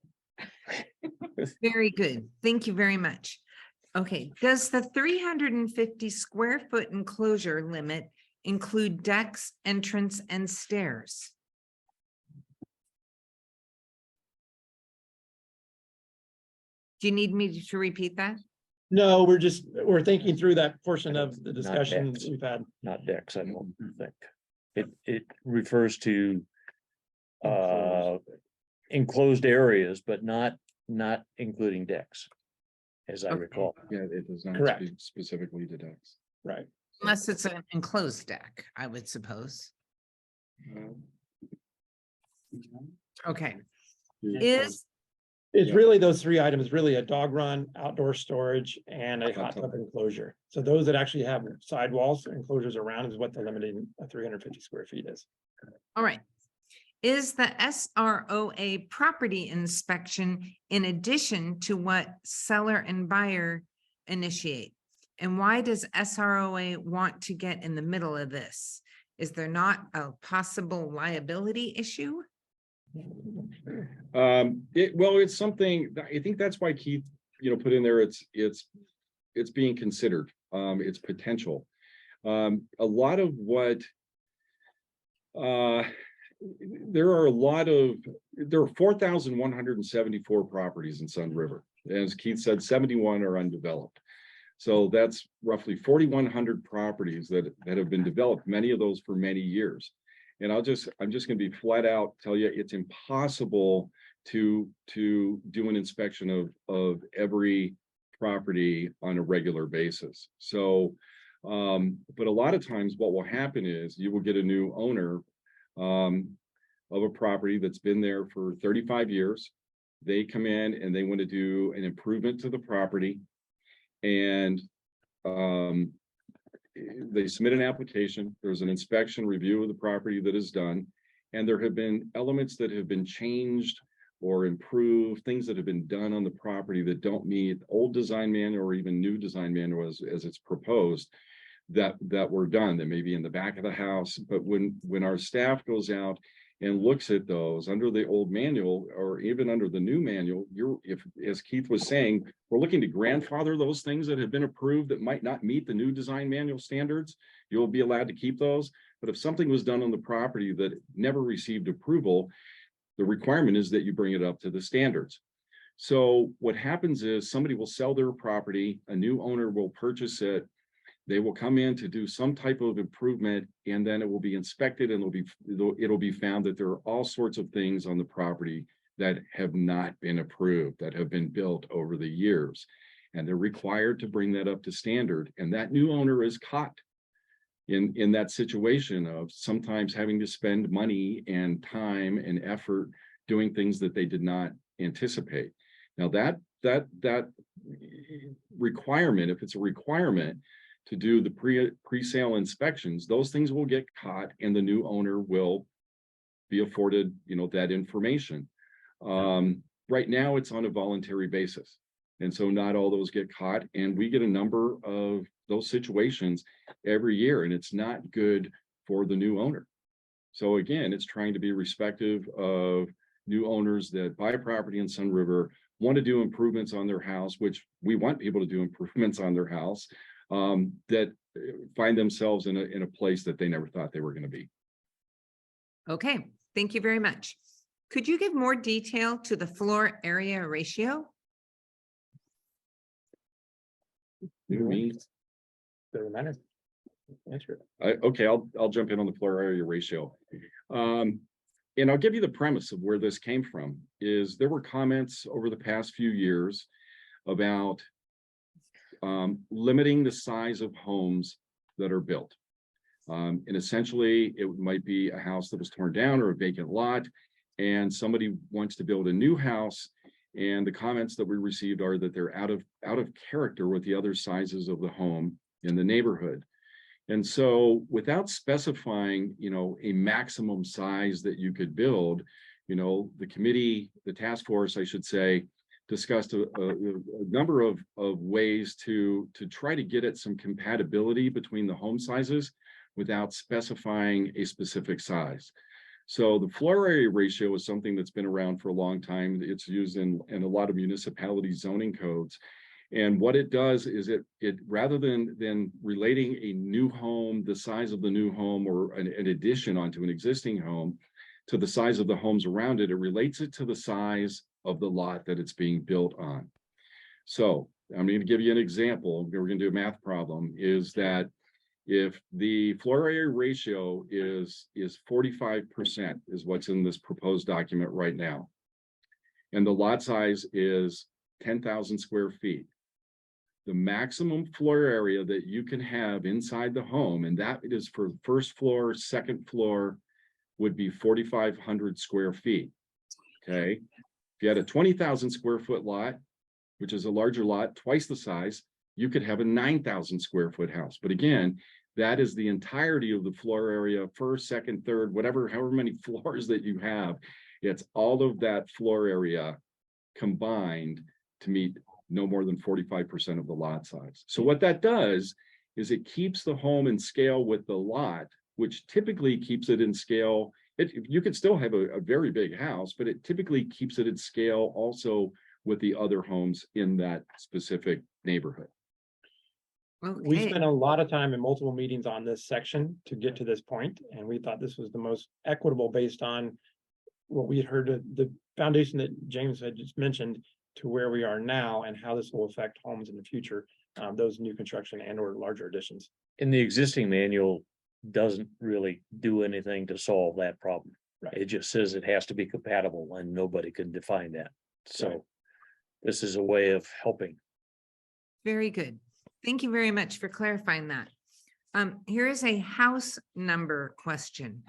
[SPEAKER 1] very good. Thank you very much. Okay, does the 350 square foot enclosure limit include decks, entrance, and stairs? Do you need me to repeat that?
[SPEAKER 4] No, we're thinking through that portion of the
[SPEAKER 3] Not
[SPEAKER 4] discussion
[SPEAKER 3] decks.
[SPEAKER 4] we've had.
[SPEAKER 3] Not decks, I don't think. It refers to enclosed areas, but not including decks, as I
[SPEAKER 1] Okay.
[SPEAKER 3] recall.
[SPEAKER 2] Yeah, it does not
[SPEAKER 4] Correct.
[SPEAKER 2] speak specifically to decks.
[SPEAKER 4] Right.
[SPEAKER 1] Unless it's an enclosed deck, I would suppose. Okay, is,
[SPEAKER 4] It's
[SPEAKER 2] Yeah.
[SPEAKER 4] really those three items, really a dog run, outdoor storage, and a hot tub enclosure. So those that actually have sidewalls, enclosures around is what the limiting 350 square feet is.
[SPEAKER 1] all right. Is the SROA property inspection in addition to what seller and buyer initiate? And why does SROA want to get in the middle of this? Is there not a possible liability issue?
[SPEAKER 2] Well, it's something, I think that's why Keith, put in there, it's being considered, it's potential. A lot of what, there are 4,174 properties in Sunriver. As Keith said, 71 are undeveloped. So that's roughly 4,100 properties that have been developed, many of those for many years. And I'm just going to be flat out tell you, it's impossible to do an inspection of every property on a regular basis. So, but a lot of times what will happen is you will get a new owner of a property that's been there for 35 years. They come in and they want to do an improvement to the property, and they submit an application. There's an inspection review of the property that is done, and there have been elements that have been changed or improved, things that have been done on the property that don't meet old design manual or even new design manual as it's proposed, that were done, that may be in the back of the house. But when our staff goes out and looks at those under the old manual or even under the new manual, if, as Keith was saying, we're looking to grandfather those things that have been approved that might not meet the new design manual standards. You'll be allowed to keep those. But if something was done on the property that never received approval, the requirement is that you bring it up to the standards. So what happens is somebody will sell their property, a new owner will purchase it, they will come in to do some type of improvement, and then it will be inspected, and it'll be found that there are all sorts of things on the property that have not been approved, that have been built over the years. And they're required to bring that up to standard. And that new owner is caught in that situation of sometimes having to spend money and time and effort doing things that they did not anticipate. Now that requirement, if it's a requirement to do the pre-sale inspections, those things will get caught, and the new owner will be afforded, that information. Right now it's on a voluntary basis. And so not all those get caught, and we get a number of those situations every year, and it's not good for the new owner. So again, it's trying to be respective of new owners that buy property in Sunriver, want to do improvements on their house, which we want people to do improvements on their house, that find themselves in a place that they never thought they were going to be.
[SPEAKER 1] Okay, thank you very much. Could you give more detail to the floor area ratio?
[SPEAKER 4] Doesn't matter. Answer it.
[SPEAKER 2] Okay, I'll jump in on the floor area ratio. And I'll give you the premise of where this came from. Is there were comments over the past few years about limiting the size of homes that are built. And essentially, it might be a house that was torn down or a vacant lot, and somebody wants to build a new house. And the comments that we received are that they're out of character with the other sizes of the home in the neighborhood. And so without specifying, a maximum size that you could build, the committee, the task force, I should say, discussed a number of ways to try to get at some compatibility between the home sizes without specifying a specific size. So the floor area ratio is something that's been around for a long time. It's used in a lot of municipality zoning codes. And what it does is it rather than relating a new home, the size of the new home, or an addition onto an existing home to the size of the homes around it, it relates it to the size of the lot that it's being built on. So I'm going to give you an example. We're going to do a math problem, is that if the floor area ratio is 45% is what's in this proposed document right now, and the lot size is 10,000 square feet, the maximum floor area that you can have inside the home, and that is for first floor, second floor, would be 4,500 square feet. Okay. If you had a 20,000 square foot lot, which is a larger lot, twice the size, you could have a 9,000 square foot house. But again, that is the entirety of the floor area, first, second, third, whatever, however many floors that you have. It's all of that floor area combined to meet no more than 45% of the lot size. So what that does is it keeps the home in scale with the lot, which typically keeps it in scale. You could still have a very big house, but it typically keeps it in scale also with the other homes in that specific neighborhood.
[SPEAKER 4] We
[SPEAKER 1] Okay,
[SPEAKER 4] spent a lot of time in multiple meetings on this section to get to this point, and we thought this was the most equitable based on what we had heard, the foundation that James had just mentioned, to where we are now and how this will affect homes in the future, those new construction and or larger additions.
[SPEAKER 3] And the existing manual doesn't really do anything to solve that problem.
[SPEAKER 4] Right.
[SPEAKER 3] It just says it has to be compatible and nobody can define that. So
[SPEAKER 4] Right.
[SPEAKER 3] this is a way of helping.
[SPEAKER 1] very good. Thank you very much for clarifying that. Here is a house number question.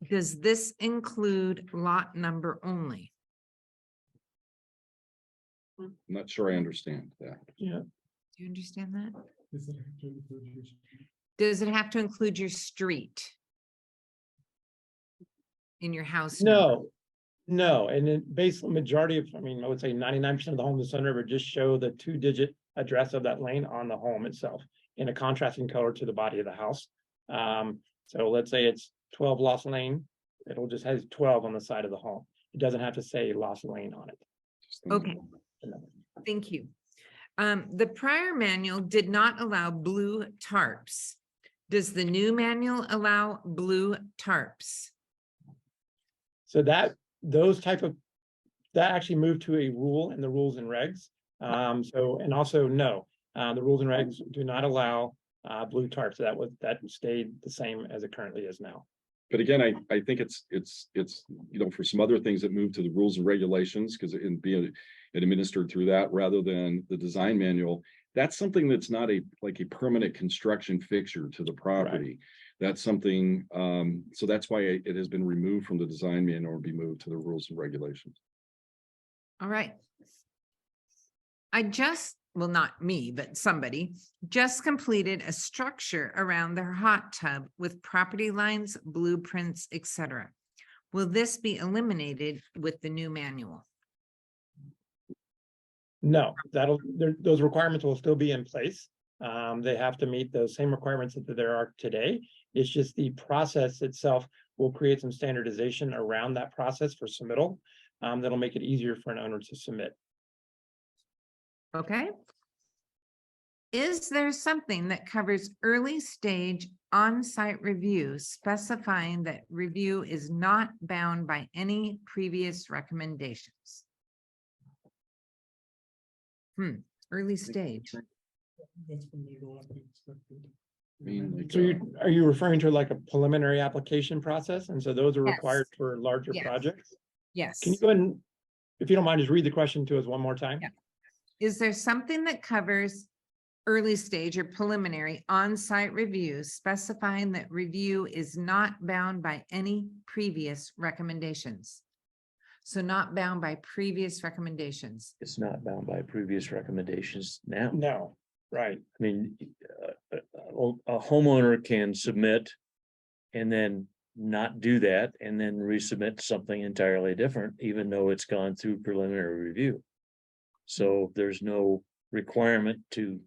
[SPEAKER 1] Does this include lot number only?
[SPEAKER 2] I'm not sure I understand that.
[SPEAKER 4] Yeah.
[SPEAKER 1] Do you understand that?
[SPEAKER 5] Does it have to include your street?
[SPEAKER 1] Does it have to include your street in your house? number?
[SPEAKER 4] No, and then basically majority of, I would say 99% of the homes in Sunriver just show the 2-digit address of that lane on the home itself in a contrasting color to the body of the house. So let's say it's 12 Lost Lane, it'll just has 12 on the side of the home. It doesn't have to say Lost Lane on it.
[SPEAKER 1] Okay, thank you. The prior manual did not allow blue tarps. Does the new manual allow blue tarps?
[SPEAKER 4] So those type of, that actually moved to a rule in the rules and regs. And also, no, the rules and regs do not allow blue tarps. That stayed the same as it currently is now.
[SPEAKER 2] But again, I think it's, for some other things that move to the rules and regulations, because it being administered through that rather than the design manual, that's something that's not like a permanent construction fixture to the property. That's something, so that's why it has been removed from the design manual and be moved to the rules and regulations.
[SPEAKER 1] All right. Well, not me, but somebody just completed a structure around their hot tub with property lines, blueprints, etc. Will this be eliminated with the new manual?
[SPEAKER 4] No, those requirements will still be in place. They have to meet those same requirements that there are today. It's just the process itself will create some standardization around that process for submittal. That'll make it easier for an owner to submit.
[SPEAKER 1] Okay. Is there something that covers early stage on-site review specifying that review is not bound by any previous recommendations? Early stage.
[SPEAKER 5] That's when they go up and inspect it.
[SPEAKER 2] I mean, like,
[SPEAKER 4] So are you referring to like a preliminary application process? And so those are
[SPEAKER 1] Yes.
[SPEAKER 4] required for larger
[SPEAKER 1] Yes.
[SPEAKER 4] projects?
[SPEAKER 1] Yes.
[SPEAKER 4] Can you go ahead and, if you don't mind, just read the question to us one more time?
[SPEAKER 1] Yeah. Is there something that covers early stage or preliminary on-site review specifying that review is not bound by any previous recommendations? So not bound by previous recommendations.
[SPEAKER 3] It's not bound by previous recommendations now.
[SPEAKER 4] No, right.
[SPEAKER 3] I mean, a homeowner can submit and then not do that and then resubmit something entirely different, even though it's gone through preliminary review. So there's no requirement to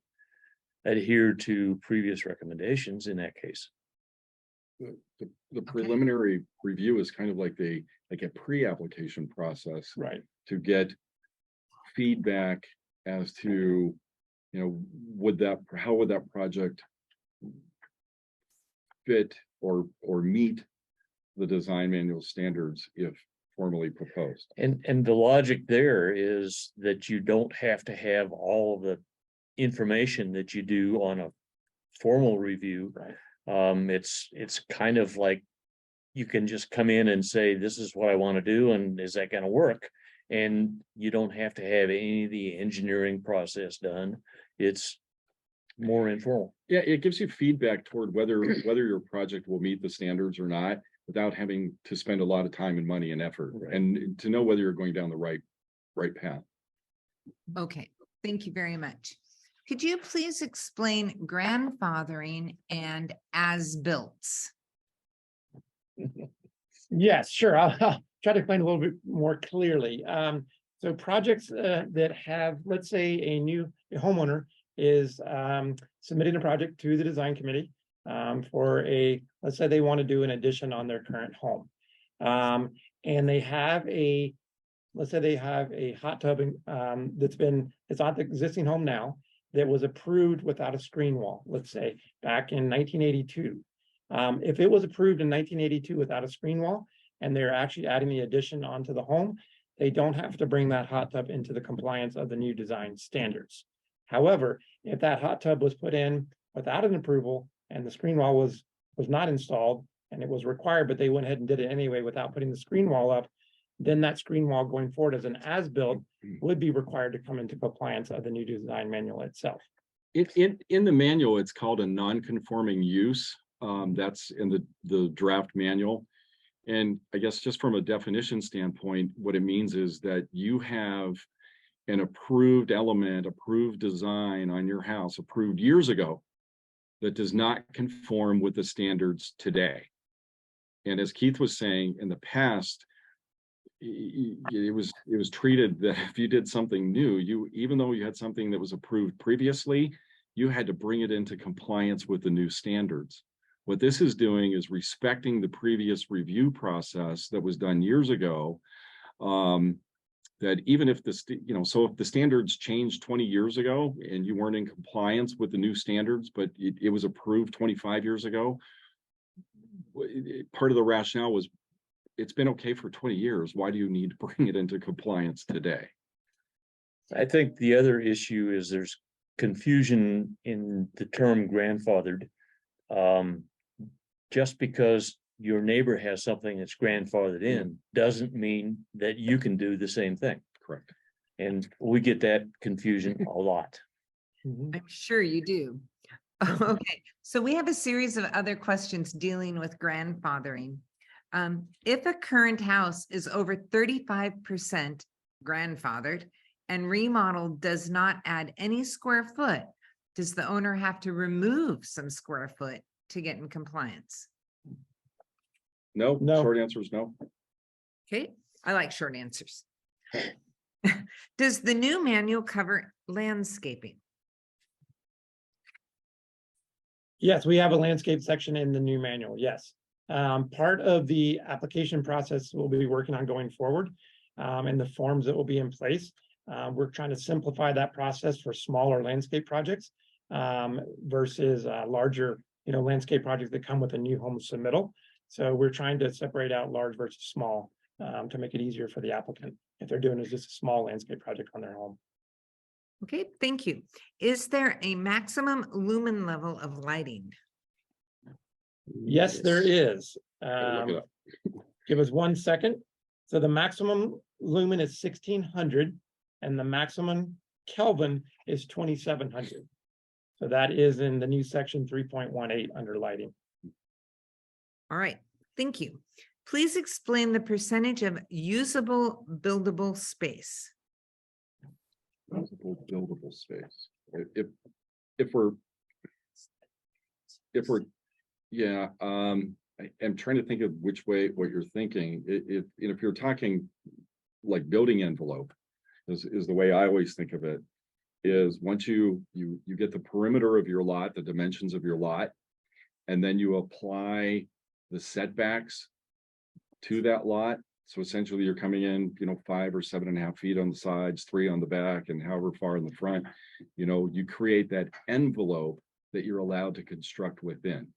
[SPEAKER 3] adhere to previous recommendations in that case.
[SPEAKER 2] the preliminary review is kind of like a pre-application process
[SPEAKER 4] Right.
[SPEAKER 2] to get feedback as to, how would that project fit or meet the design manual standards if formally proposed.
[SPEAKER 3] And the logic there is that you don't have to have all of the information that you do on a formal review.
[SPEAKER 4] Right.
[SPEAKER 3] It's kind of like you can just come in and say, this is what I want to do, and is that going to work? And you don't have to have any of the engineering process done. It's more informal.
[SPEAKER 2] Yeah, it gives you feedback toward whether your project will meet the standards or not, without having to spend a lot of time and money and effort,
[SPEAKER 3] Right.
[SPEAKER 2] and to know whether you're going down the right path.
[SPEAKER 1] Okay, thank you very much. Could you please explain grandfathering and as-built?
[SPEAKER 4] Yes, sure. I'll try to explain a little bit more clearly. So projects that have, let's say, a homeowner is submitting a project to the design committee for let's say they want to do an addition on their current home. And they have let's say they have a hot tub it's on the existing home now, that was approved without a screen wall, let's say back in 1982. If it was approved in 1982 without a screen wall, and they're actually adding the addition onto the home, they don't have to bring that hot tub into the compliance of the new design standards. However, if that hot tub was put in without an approval and the screen wall was not installed and it was required, but they went ahead and did it anyway without putting the screen wall up, then that screen wall going forward as an as-built would be required to come into compliance of the new design manual itself.
[SPEAKER 2] In the manual, it's called a non-conforming use. That's in the draft manual. And I guess just from a definition standpoint, what it means is that you have an approved element, approved design on your house, approved years ago, that does not conform with the standards today. And as Keith was saying, in the past, it was treated that if you did something new, even though you had something that was approved previously, you had to bring it into compliance with the new standards. What this is doing is respecting the previous review process that was done years ago. That even if so if the standards changed 20 years ago and you weren't in compliance with the new standards, but it was approved 25 years ago, part of the rationale was, it's been okay for 20 years. Why do you need to bring it into compliance today?
[SPEAKER 3] I think the other issue is there's confusion in the term grandfathered. Just because your neighbor has something that's grandfathered in doesn't mean that you can do the same thing.
[SPEAKER 2] Correct.
[SPEAKER 3] And we get that confusion a lot.
[SPEAKER 1] I'm sure you do. Okay, so we have a series of other questions dealing with grandfathering. If a current house is over 35% grandfathered and remodel does not add any square foot, does the owner have to remove some square foot to get in compliance?
[SPEAKER 2] No,
[SPEAKER 4] No.
[SPEAKER 2] short answer is no.
[SPEAKER 1] Okay, I like short answers. Does the new manual cover landscaping?
[SPEAKER 4] Yes, we have a landscape section in the new manual, yes. Part of the application process we'll be working on going forward, and the forms that will be in place. We're trying to simplify that process for smaller landscape projects versus larger, landscape projects that come with a new home submittal. So we're trying to separate out large versus small to make it easier for the applicant if they're doing just a small landscape project on their home.
[SPEAKER 1] Okay, thank you. Is there a maximum lumen level of lighting?
[SPEAKER 4] Yes, there is.
[SPEAKER 2] Gotta look it up.
[SPEAKER 4] Give us 1 second. So the maximum lumen is 1600 and the maximum Kelvin is 2700. So that is in the new section 3.18 under lighting.
[SPEAKER 1] All right, thank you. Please explain the percentage of usable buildable space.
[SPEAKER 2] Buildable space. If we're yeah, I'm trying to think of what you're thinking. If you're talking like building envelope, is the way I always think of it, is once you get the perimeter of your lot, the dimensions of your lot, and then you apply the setbacks to that lot. So essentially you're coming in, 5 or 7.5 feet on the sides, 3 on the back, and however far in the front, you create that envelope that you're allowed to construct within.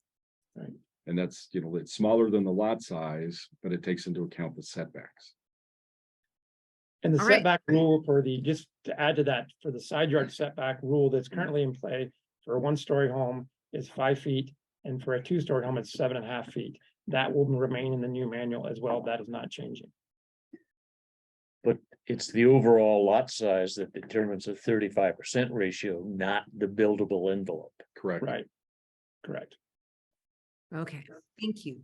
[SPEAKER 2] Right. And that's, it's smaller than the lot size, but it takes into account the setbacks.
[SPEAKER 4] And the
[SPEAKER 1] All right.
[SPEAKER 4] setback rule for the, just to add to that, for the side yard setback rule that's currently in play for a one-story home is 5 feet, and for a two-story home, it's 7.5 feet. That will remain in the new manual as well. That is not changing.
[SPEAKER 3] But it's the overall lot size that determines a 35% ratio, not the buildable envelope.
[SPEAKER 2] Correct.
[SPEAKER 4] Right. Correct.
[SPEAKER 1] Okay, thank you.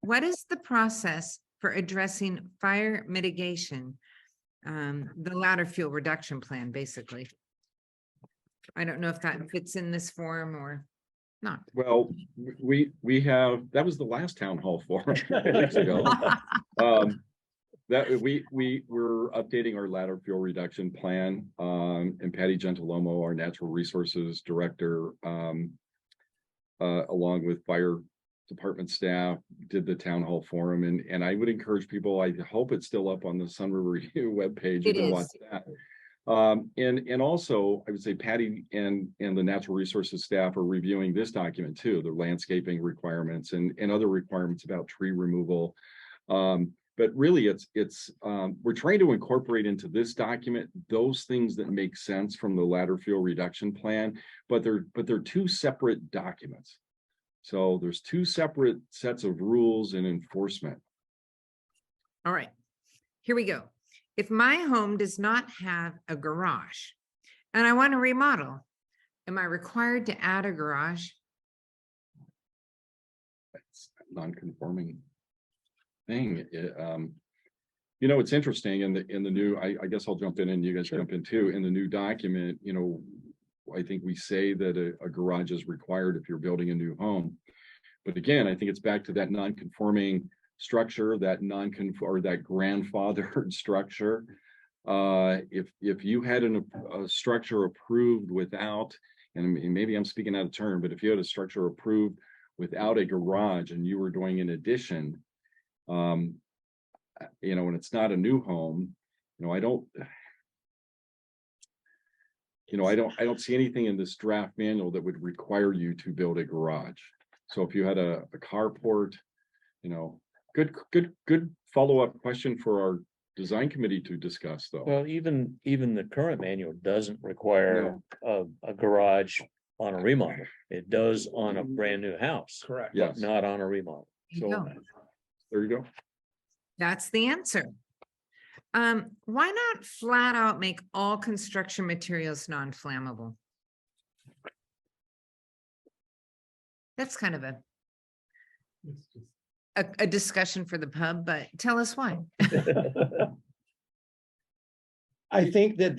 [SPEAKER 1] What is the process for addressing fire mitigation? The ladder fuel reduction plan, basically. I don't know if that fits in this form or not.
[SPEAKER 2] Well, we have, that was the last town hall forum 2 weeks ago. That we're updating our ladder fuel reduction plan, and Patty Gentilomo, our natural resources director, along with fire department staff, did the town hall forum, and I would encourage people, I hope it's still up on the Sunriver Review webpage. You
[SPEAKER 1] It
[SPEAKER 2] can
[SPEAKER 1] is.
[SPEAKER 2] watch that. And also I would say Patty and the natural resources staff are reviewing this document too, the landscaping requirements and other requirements about tree removal. But really it's we're trying to incorporate into this document those things that make sense from the ladder fuel reduction plan, but they're two separate documents. So there's two separate sets of rules and enforcement.
[SPEAKER 1] All right, here we go. If my home does not have a garage and I want to remodel, am I required to add a garage?
[SPEAKER 2] It's a non-conforming thing. You know, it's interesting in the new, I guess I'll jump in and you guys jump in too. In the new document, you know, I think we say that a garage is required if you're building a new home. But again, I think it's back to that non-conforming structure, that that grandfathered structure. If you had a structure approved without, and maybe I'm speaking out of turn, but if you had a structure approved without a garage and you were doing an addition, you know, and it's not a new home, you know, I don't see anything in this draft manual that would require you to build a garage. So if you had a carport, you know, good follow-up question for our design committee to discuss though.
[SPEAKER 3] Well, even the current manual doesn't require a garage on a remodel. It does on a brand new house,
[SPEAKER 4] Correct.
[SPEAKER 3] but
[SPEAKER 2] Yes.
[SPEAKER 3] not on a remodel.
[SPEAKER 1] There you
[SPEAKER 2] So
[SPEAKER 1] go.
[SPEAKER 2] there you go.
[SPEAKER 1] That's the answer. Why not flat out make all construction materials non-flammable? That's kind of
[SPEAKER 5] It's just,
[SPEAKER 1] a discussion for the pub, but tell us why.
[SPEAKER 4] I think that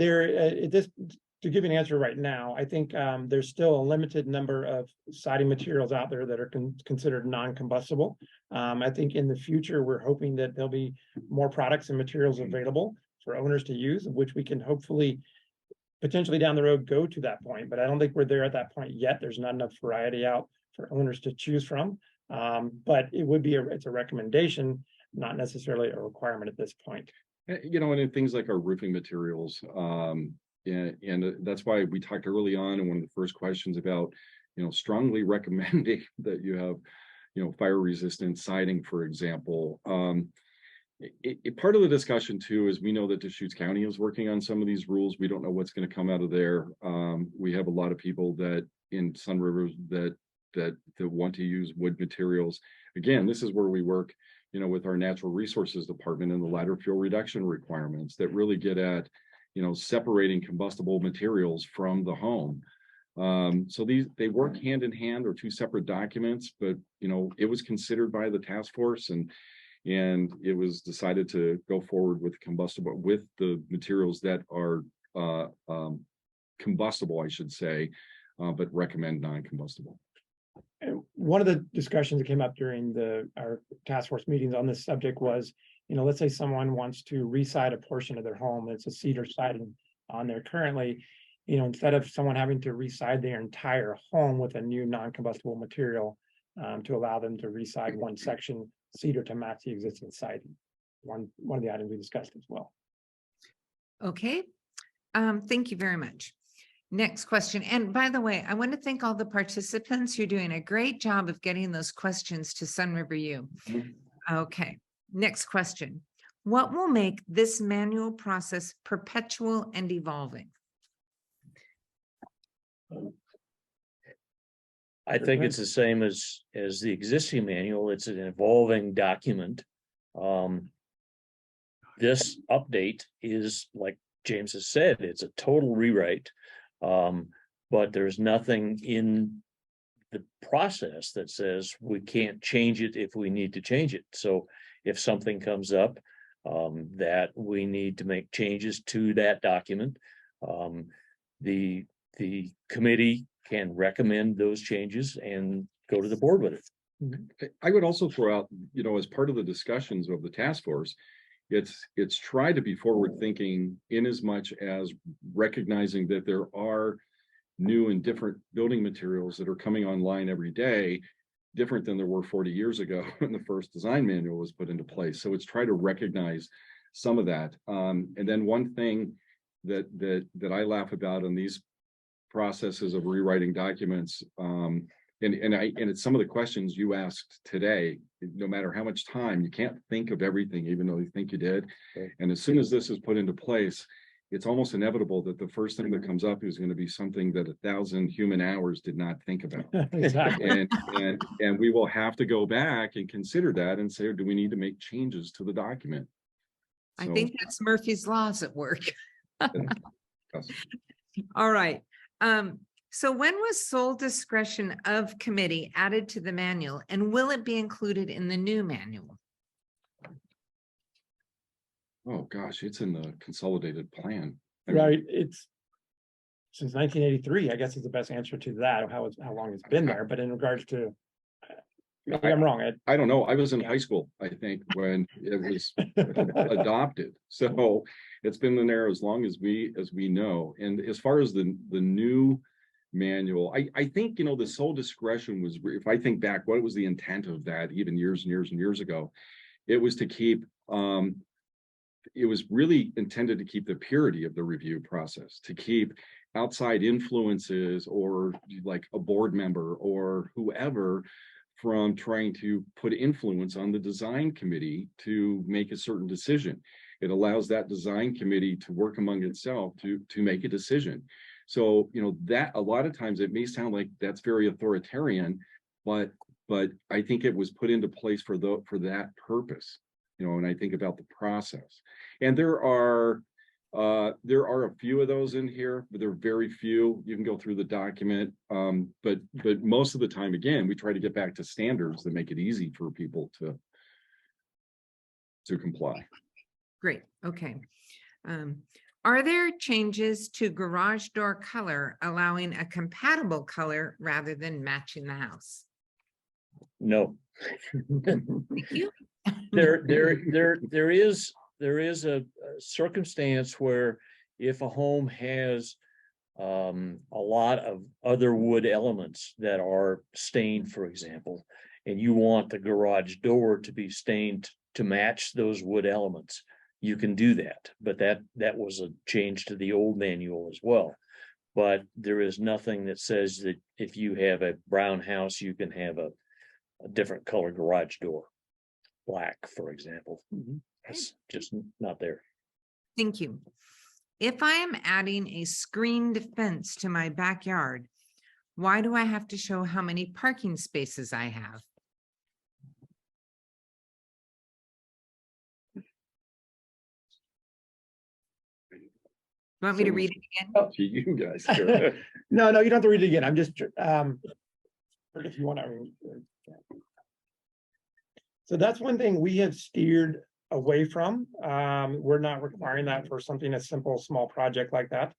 [SPEAKER 4] to give you an answer right now, I think there's still a limited number of siding materials out there that are considered non-combustible. I think in the future, we're hoping that there'll be more products and materials available for owners to use, which we can hopefully potentially down the road go to that point, but I don't think we're there at that point yet. There's not enough variety out for owners to choose from. But it would be it's a recommendation, not necessarily a requirement at this point.
[SPEAKER 2] You know, and in things like our roofing materials, and that's why we talked early on in one of the first questions about, you know, strongly recommending that you have, you know, fire resistant siding, for example. Part of the discussion too is we know that Deschutes County is working on some of these rules. We don't know what's going to come out of there. We have a lot of people that in Sunriver that want to use wood materials. Again, this is where we work, you know, with our natural resources department and the ladder fuel reduction requirements that really get at, you know, separating combustible materials from the home. So they work hand in hand, or two separate documents, but you know, it was considered by the task force and it was decided to go forward with the materials that are combustible, I should say, but recommend non-combustible.
[SPEAKER 4] And one of the discussions that came up during our task force meetings on this subject was, you know, let's say someone wants to reside a portion of their home, it's a cedar siding on there currently, you know, instead of someone having to reside their entire home with a new non-combustible material, to allow them to reside one section cedar to match the existing siding. One of the items we discussed as well.
[SPEAKER 1] Okay, thank you very much. Next question. And by the way, I want to thank all the participants. You're doing a great job of getting those questions to Sunriver U. Okay, next question. What will make this manual process perpetual and evolving?
[SPEAKER 3] I think it's the same as the existing manual. It's an evolving document. This update is, like James has said, it's a total rewrite. But there's nothing in the process that says we can't change it if we need to change it. So if something comes up that we need to make changes to that document, the committee can recommend those changes and go to the board with it.
[SPEAKER 2] I would also throw out, as part of the discussions of the task force, it's try to be forward thinking in as much as recognizing that there are new and different building materials that are coming online every day, different than there were 40 years ago when the first design manual was put into place. So it's try to recognize some of that. And then one thing that I laugh about in these processes of rewriting documents, and it's some of the questions you asked today, no matter how much time, you can't think of everything, even though you think you did.
[SPEAKER 3] Right.
[SPEAKER 2] And as soon as this is put into place, it's almost inevitable that the first thing that comes up is going to be something that 1,000 human hours did not think about.
[SPEAKER 4] Exactly.
[SPEAKER 2] And we will have to go back and consider that and say, do we need to make changes to the document?
[SPEAKER 1] I
[SPEAKER 2] So,
[SPEAKER 1] think that's Murphy's laws at work.
[SPEAKER 2] yes.
[SPEAKER 1] All right. So when was sole discretion of committee added to the manual, and will it be included in the new manual?
[SPEAKER 2] Oh, gosh, it's in the consolidated plan.
[SPEAKER 4] Right, it's since 1983, I guess is the best answer to that, how long it's been there, but in regards to, maybe I'm wrong, Ed.
[SPEAKER 2] I don't know. I was in
[SPEAKER 4] Yeah.
[SPEAKER 2] high school, I think, when it was adopted. So it's been in there as long as we know. And as far as the new manual, I think, the sole discretion was, if I think back, what was the intent of that even years and years and years ago? It was to keep, it was really intended to keep the purity of the review process, to keep outside influences or like a board member or whoever from trying to put influence on the design committee to make a certain decision. It allows that design committee to work among itself to make a decision. So, that a lot of times it may sound like that's very authoritarian, but I think it was put into place for that purpose. And I think about the process. And there are a few of those in here, but they're very few. You can go through the document. But most of the time, again, we try to get back to standards that make it easy for people to comply.
[SPEAKER 1] Great, okay. Are there changes to garage door color allowing a compatible color rather than matching the house?
[SPEAKER 3] No.
[SPEAKER 1] Thank you.
[SPEAKER 3] There is a circumstance where if a home has a lot of other wood elements that are stained, for example, and you want the garage door to be stained to match those wood elements, you can do that. But that was a change to the old manual as well. But there is nothing that says that if you have a brown house, you can have a different color garage door, black, for example. That's just not there.
[SPEAKER 1] Thank you. If I am adding a screened fence to my backyard, why do I have to show how many parking spaces I have? You want me to read it again?
[SPEAKER 2] To you guys.
[SPEAKER 4] No, you don't have to read it again. I'm just, if you want to. So that's one thing we have steered away from. We're not requiring that for something as simple, small project like that,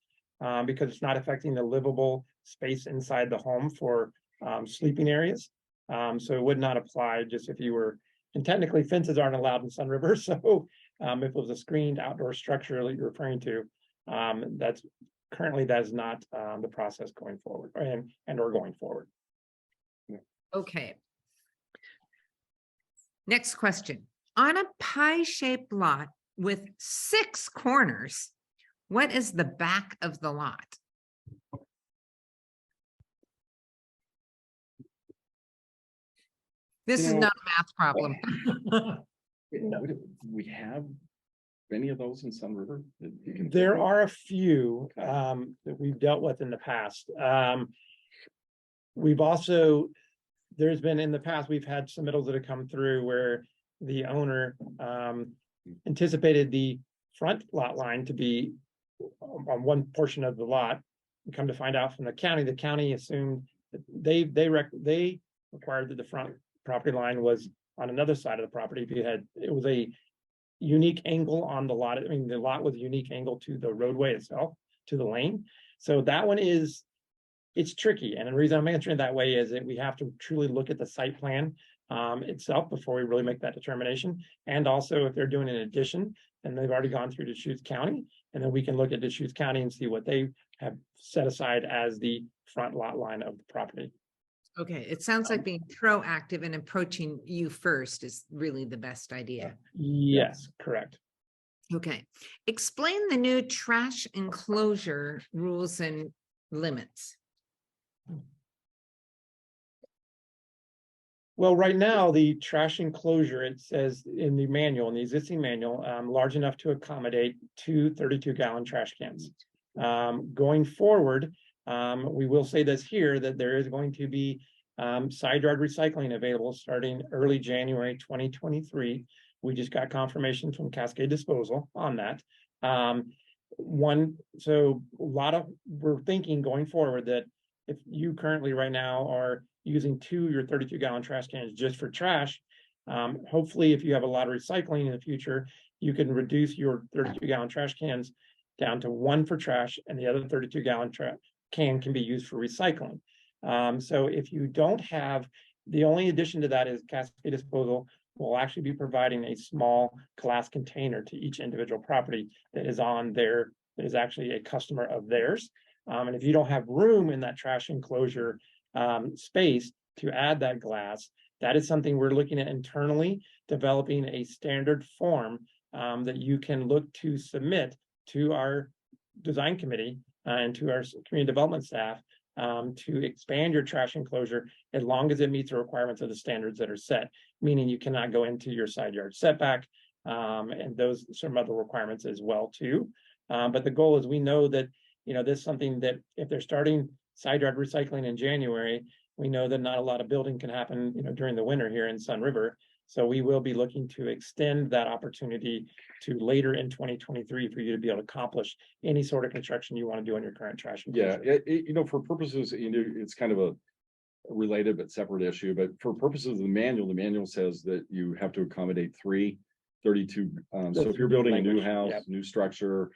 [SPEAKER 4] because it's not affecting the livable space inside the home for sleeping areas. So it would not apply just if you were, and technically fences aren't allowed in Sunriver. So if it was a screened outdoor structure that you're referring to, that is not the process going forward and or going forward.
[SPEAKER 1] Okay. Next question. On a pie-shaped lot with 6 corners, what is the back of the lot? This is not a math problem.
[SPEAKER 2] We have any of those in Sunriver? that you can think
[SPEAKER 4] There
[SPEAKER 2] of?
[SPEAKER 4] are a few
[SPEAKER 2] Okay.
[SPEAKER 4] that we've dealt with in the past. We've also, there's been in the past, we've had submittals that have come through where the owner anticipated the front lot line to be on one portion of the lot. And come to find out from the county assumed that they required that the front property line was on another side of the property. If you had, it was a unique angle on the lot. I mean, the lot was a unique angle to the roadway itself, to the lane. So that one is, it's tricky. And the reason I'm answering it that way is that we have to truly look at the site plan itself before we really make that determination. And also if they're doing an addition, and they've already gone through Deschutes County, and then we can look at Deschutes County and see what they have set aside as the front lot line of the property.
[SPEAKER 1] Okay, it sounds like being proactive and approaching you first is really the best idea.
[SPEAKER 4] Yes, correct.
[SPEAKER 1] Okay, explain the new trash enclosure rules and limits.
[SPEAKER 4] Well, right now, the trash enclosure, it says in the manual, in the existing manual, large enough to accommodate two 32-gallon trash cans. Going forward, we will say this here, that there is going to be side yard recycling available starting early January 2023. We just got confirmation from Cascade Disposal on that. We're thinking going forward that if you currently right now are using your 32-gallon trash cans just for trash, hopefully if you have a lot of recycling in the future, you can reduce your 32-gallon trash cans down to one for trash, and the other 32-gallon can be used for recycling. So if you don't have, the only addition to that is Cascade Disposal will actually be providing a small glass container to each individual property that is on there, that is actually a customer of theirs. And if you don't have room in that trash enclosure space to add that glass, that is something we're looking at internally, developing a standard form that you can look to submit to our design committee and to our community development staff to expand your trash enclosure as long as it meets the requirements of the standards that are set, meaning you cannot go into your side yard setback and those some other requirements as well too. But the goal is, we know that, you know, this is something that if they're starting side yard recycling in January, we know that not a lot of building can happen, you know, during the winter here in Sunriver. So we will be looking to extend that opportunity to later in 2023 for you to be able to accomplish any sort of construction you want to do on your current trash enclosure.
[SPEAKER 2] Yeah, you know, for purposes, you know, it's kind of a related but separate issue, but for purposes of the manual says that you have to accommodate 32. So if you're building a new
[SPEAKER 4] Language,
[SPEAKER 2] house,
[SPEAKER 4] yep.
[SPEAKER 2] new structure,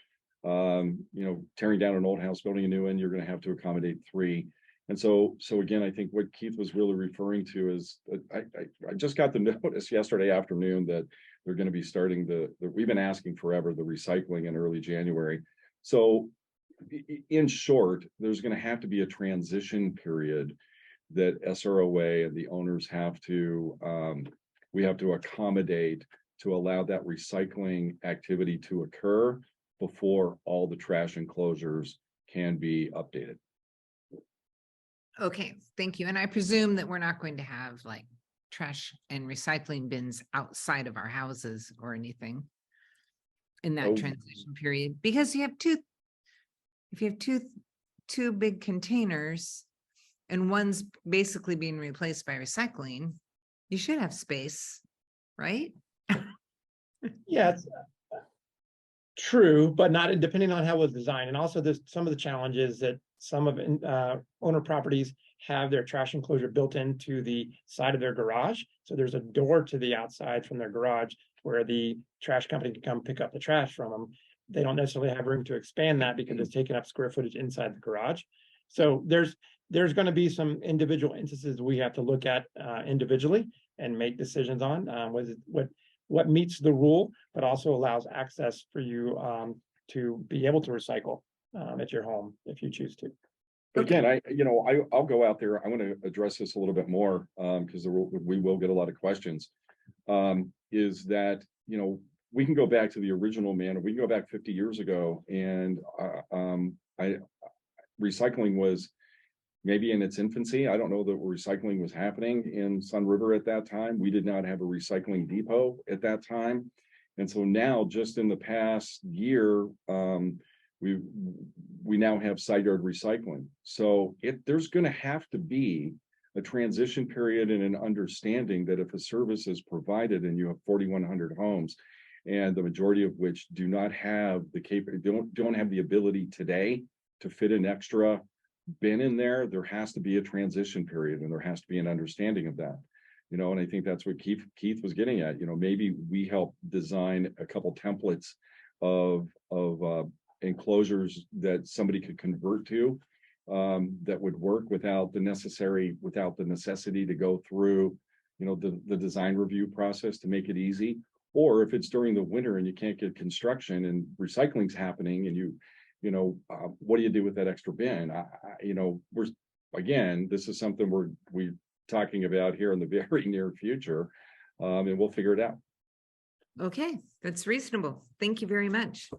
[SPEAKER 2] you know, tearing down an old house, building a new one, you're going to have to accommodate 3. And so again, I think what Keith was really referring to is I just got the notice yesterday afternoon that they're going to be starting we've been asking forever, the recycling in early January. So in short, there's going to have to be a transition period that SROA and the owners have to, we have to accommodate to allow that recycling activity to occur before all the trash enclosures can be updated.
[SPEAKER 1] Okay, thank you. And I presume that we're not going to have like trash and recycling bins outside of our houses or anything in that
[SPEAKER 2] Oh.
[SPEAKER 1] transition period, because you have if you have two big containers and one's basically being replaced by recycling, you should have space, right?
[SPEAKER 4] Yeah, it's true, but not depending on how it was designed. And also there's some of the challenges that some of owner properties have their trash enclosure built into the side of their garage. So there's a door to the outside from their garage where the trash company can come pick up the trash from them. They don't necessarily have room to expand that because it's taking up square footage inside the garage. So there's going to be some individual instances we have to look at individually and make decisions on what meets the rule, but also allows access for you to be able to recycle at your home if you choose to.
[SPEAKER 2] But again, I'll go out there. I want to address this a little bit more because we will get a lot of questions. Is that, you know, we can go back to the original manual. We can go back 50 years ago, and recycling was maybe in its infancy. I don't know that recycling was happening in Sunriver at that time. We did not have a recycling depot at that time. And so now, just in the past year, we now have side yard recycling. So there's going to have to be a transition period and an understanding that if a service is provided and you have 4,100 homes, and the majority of which do not have the don't have the ability today to fit an extra bin in there, there has to be a transition period, and there has to be an understanding of that. And I think that's what Keith was getting at. Maybe we help design a couple templates of enclosures that somebody could convert to, that would work without the necessity to go through, the design review process to make it easy. Or if it's during the winter and you can't get construction and recycling's happening, and what do you do with that extra bin? This is something we're talking about here in the very near future, and we'll figure it out.
[SPEAKER 1] Okay, that's reasonable. Thank you very much.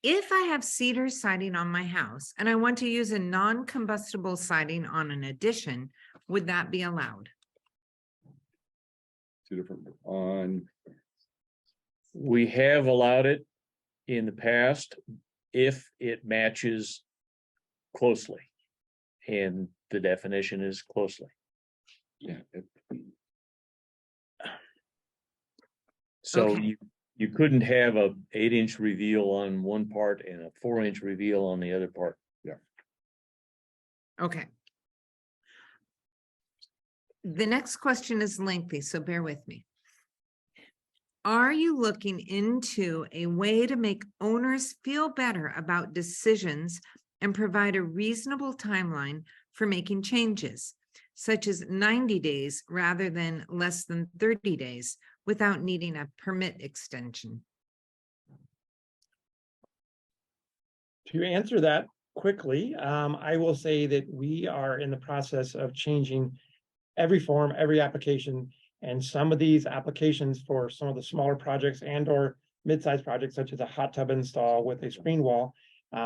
[SPEAKER 1] If I have cedar siding on my house and I want to use a non-combustible siding on an addition, would that be allowed?
[SPEAKER 2] Two different on.
[SPEAKER 3] We have allowed it in the past if it matches closely. And the definition is closely.
[SPEAKER 2] Yeah.
[SPEAKER 3] So
[SPEAKER 1] Okay.
[SPEAKER 3] you couldn't have a 8-inch reveal on one part and a 4-inch reveal on the other part.
[SPEAKER 1] Okay. The next question is lengthy, so bear with me. Are you looking into a way to make owners feel better about decisions and provide a reasonable timeline for making changes, such as 90 days rather than less than 30 days, without needing a permit extension?
[SPEAKER 4] To answer that quickly, I will say that we are in the process of changing every form, every application, and some of these applications for some of the smaller projects and or mid-sized projects, such as a hot tub install with a screen wall,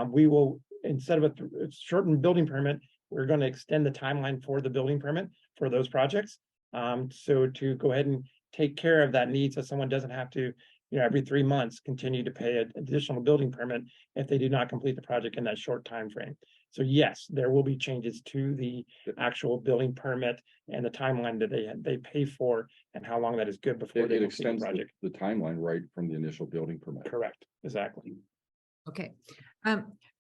[SPEAKER 4] we will, instead of a shortened building permit, we're going to extend the timeline for the building permit for those projects. So to go ahead and take care of that need, so someone doesn't have to, every 3 months continue to pay an additional building permit if they do not complete the project in that short time frame. So yes, there will be changes to the actual building permit and the timeline that they pay for and how long that is good before they
[SPEAKER 2] It
[SPEAKER 4] complete the
[SPEAKER 2] extends
[SPEAKER 4] project.
[SPEAKER 2] the timeline right from the initial building permit.
[SPEAKER 4] Correct, exactly.
[SPEAKER 1] Okay.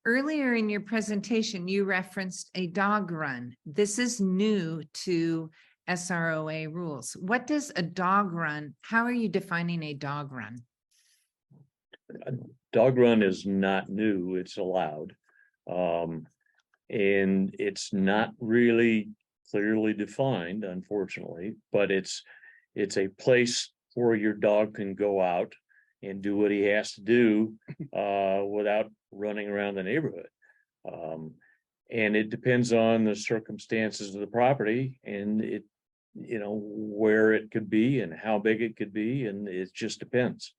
[SPEAKER 1] Earlier in your presentation, you referenced a dog run. This is new to SROA rules. What does a dog run? How are you defining a dog run?
[SPEAKER 3] A dog run is not new, it's allowed. And it's not really clearly defined, unfortunately, but it's a place where your dog can go out and do what he has to do without running around the neighborhood. And it depends on the circumstances of the property and where it could be and how big it could be, and it just depends.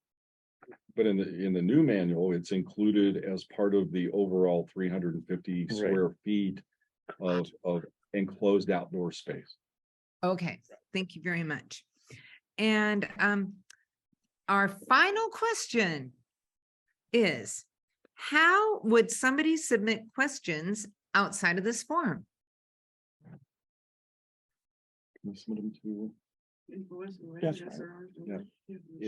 [SPEAKER 2] But in the new manual, it's included as part of the overall 350 square feet of enclosed outdoor space.
[SPEAKER 1] Okay, thank you very much. And our final question is, how would somebody submit questions outside of this form?
[SPEAKER 2] Can we submit them to?
[SPEAKER 4] Yes.
[SPEAKER 2] Yeah.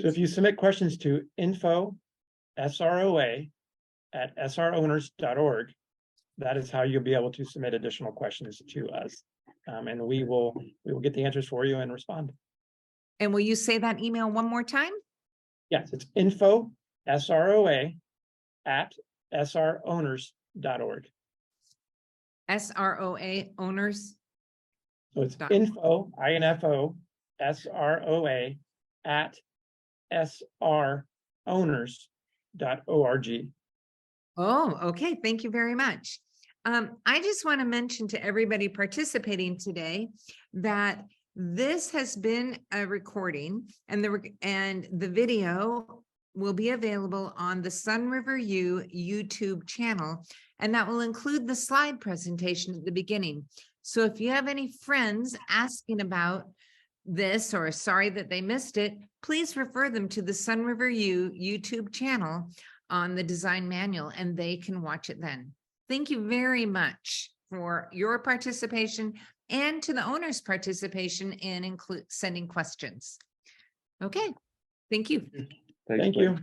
[SPEAKER 4] So if you submit questions to info@sroa@srowners.org, that is how you'll be able to submit additional questions to us. And we will get the answers for you and respond.
[SPEAKER 1] And will you say that email one more time?
[SPEAKER 4] Yes, it's info@sroa@srowners.org.
[SPEAKER 1] SROA owners.
[SPEAKER 4] So it's
[SPEAKER 1] Dot.
[SPEAKER 4] info, INFO, SROA@srowners.org.
[SPEAKER 1] Oh, okay. Thank you very much. I just want to mention to everybody participating today that this has been a recording, and the video will be available on the Sunriver U YouTube channel, and that will include the slide presentation at the beginning. So if you have any friends asking about this or sorry that they missed it, please refer them to the Sunriver U YouTube channel on the design manual and they can watch it then. Thank you very much for your participation and to the owner's participation in sending questions. Okay, thank you.
[SPEAKER 3] Thanks,
[SPEAKER 4] Thank
[SPEAKER 3] Blake.
[SPEAKER 4] you.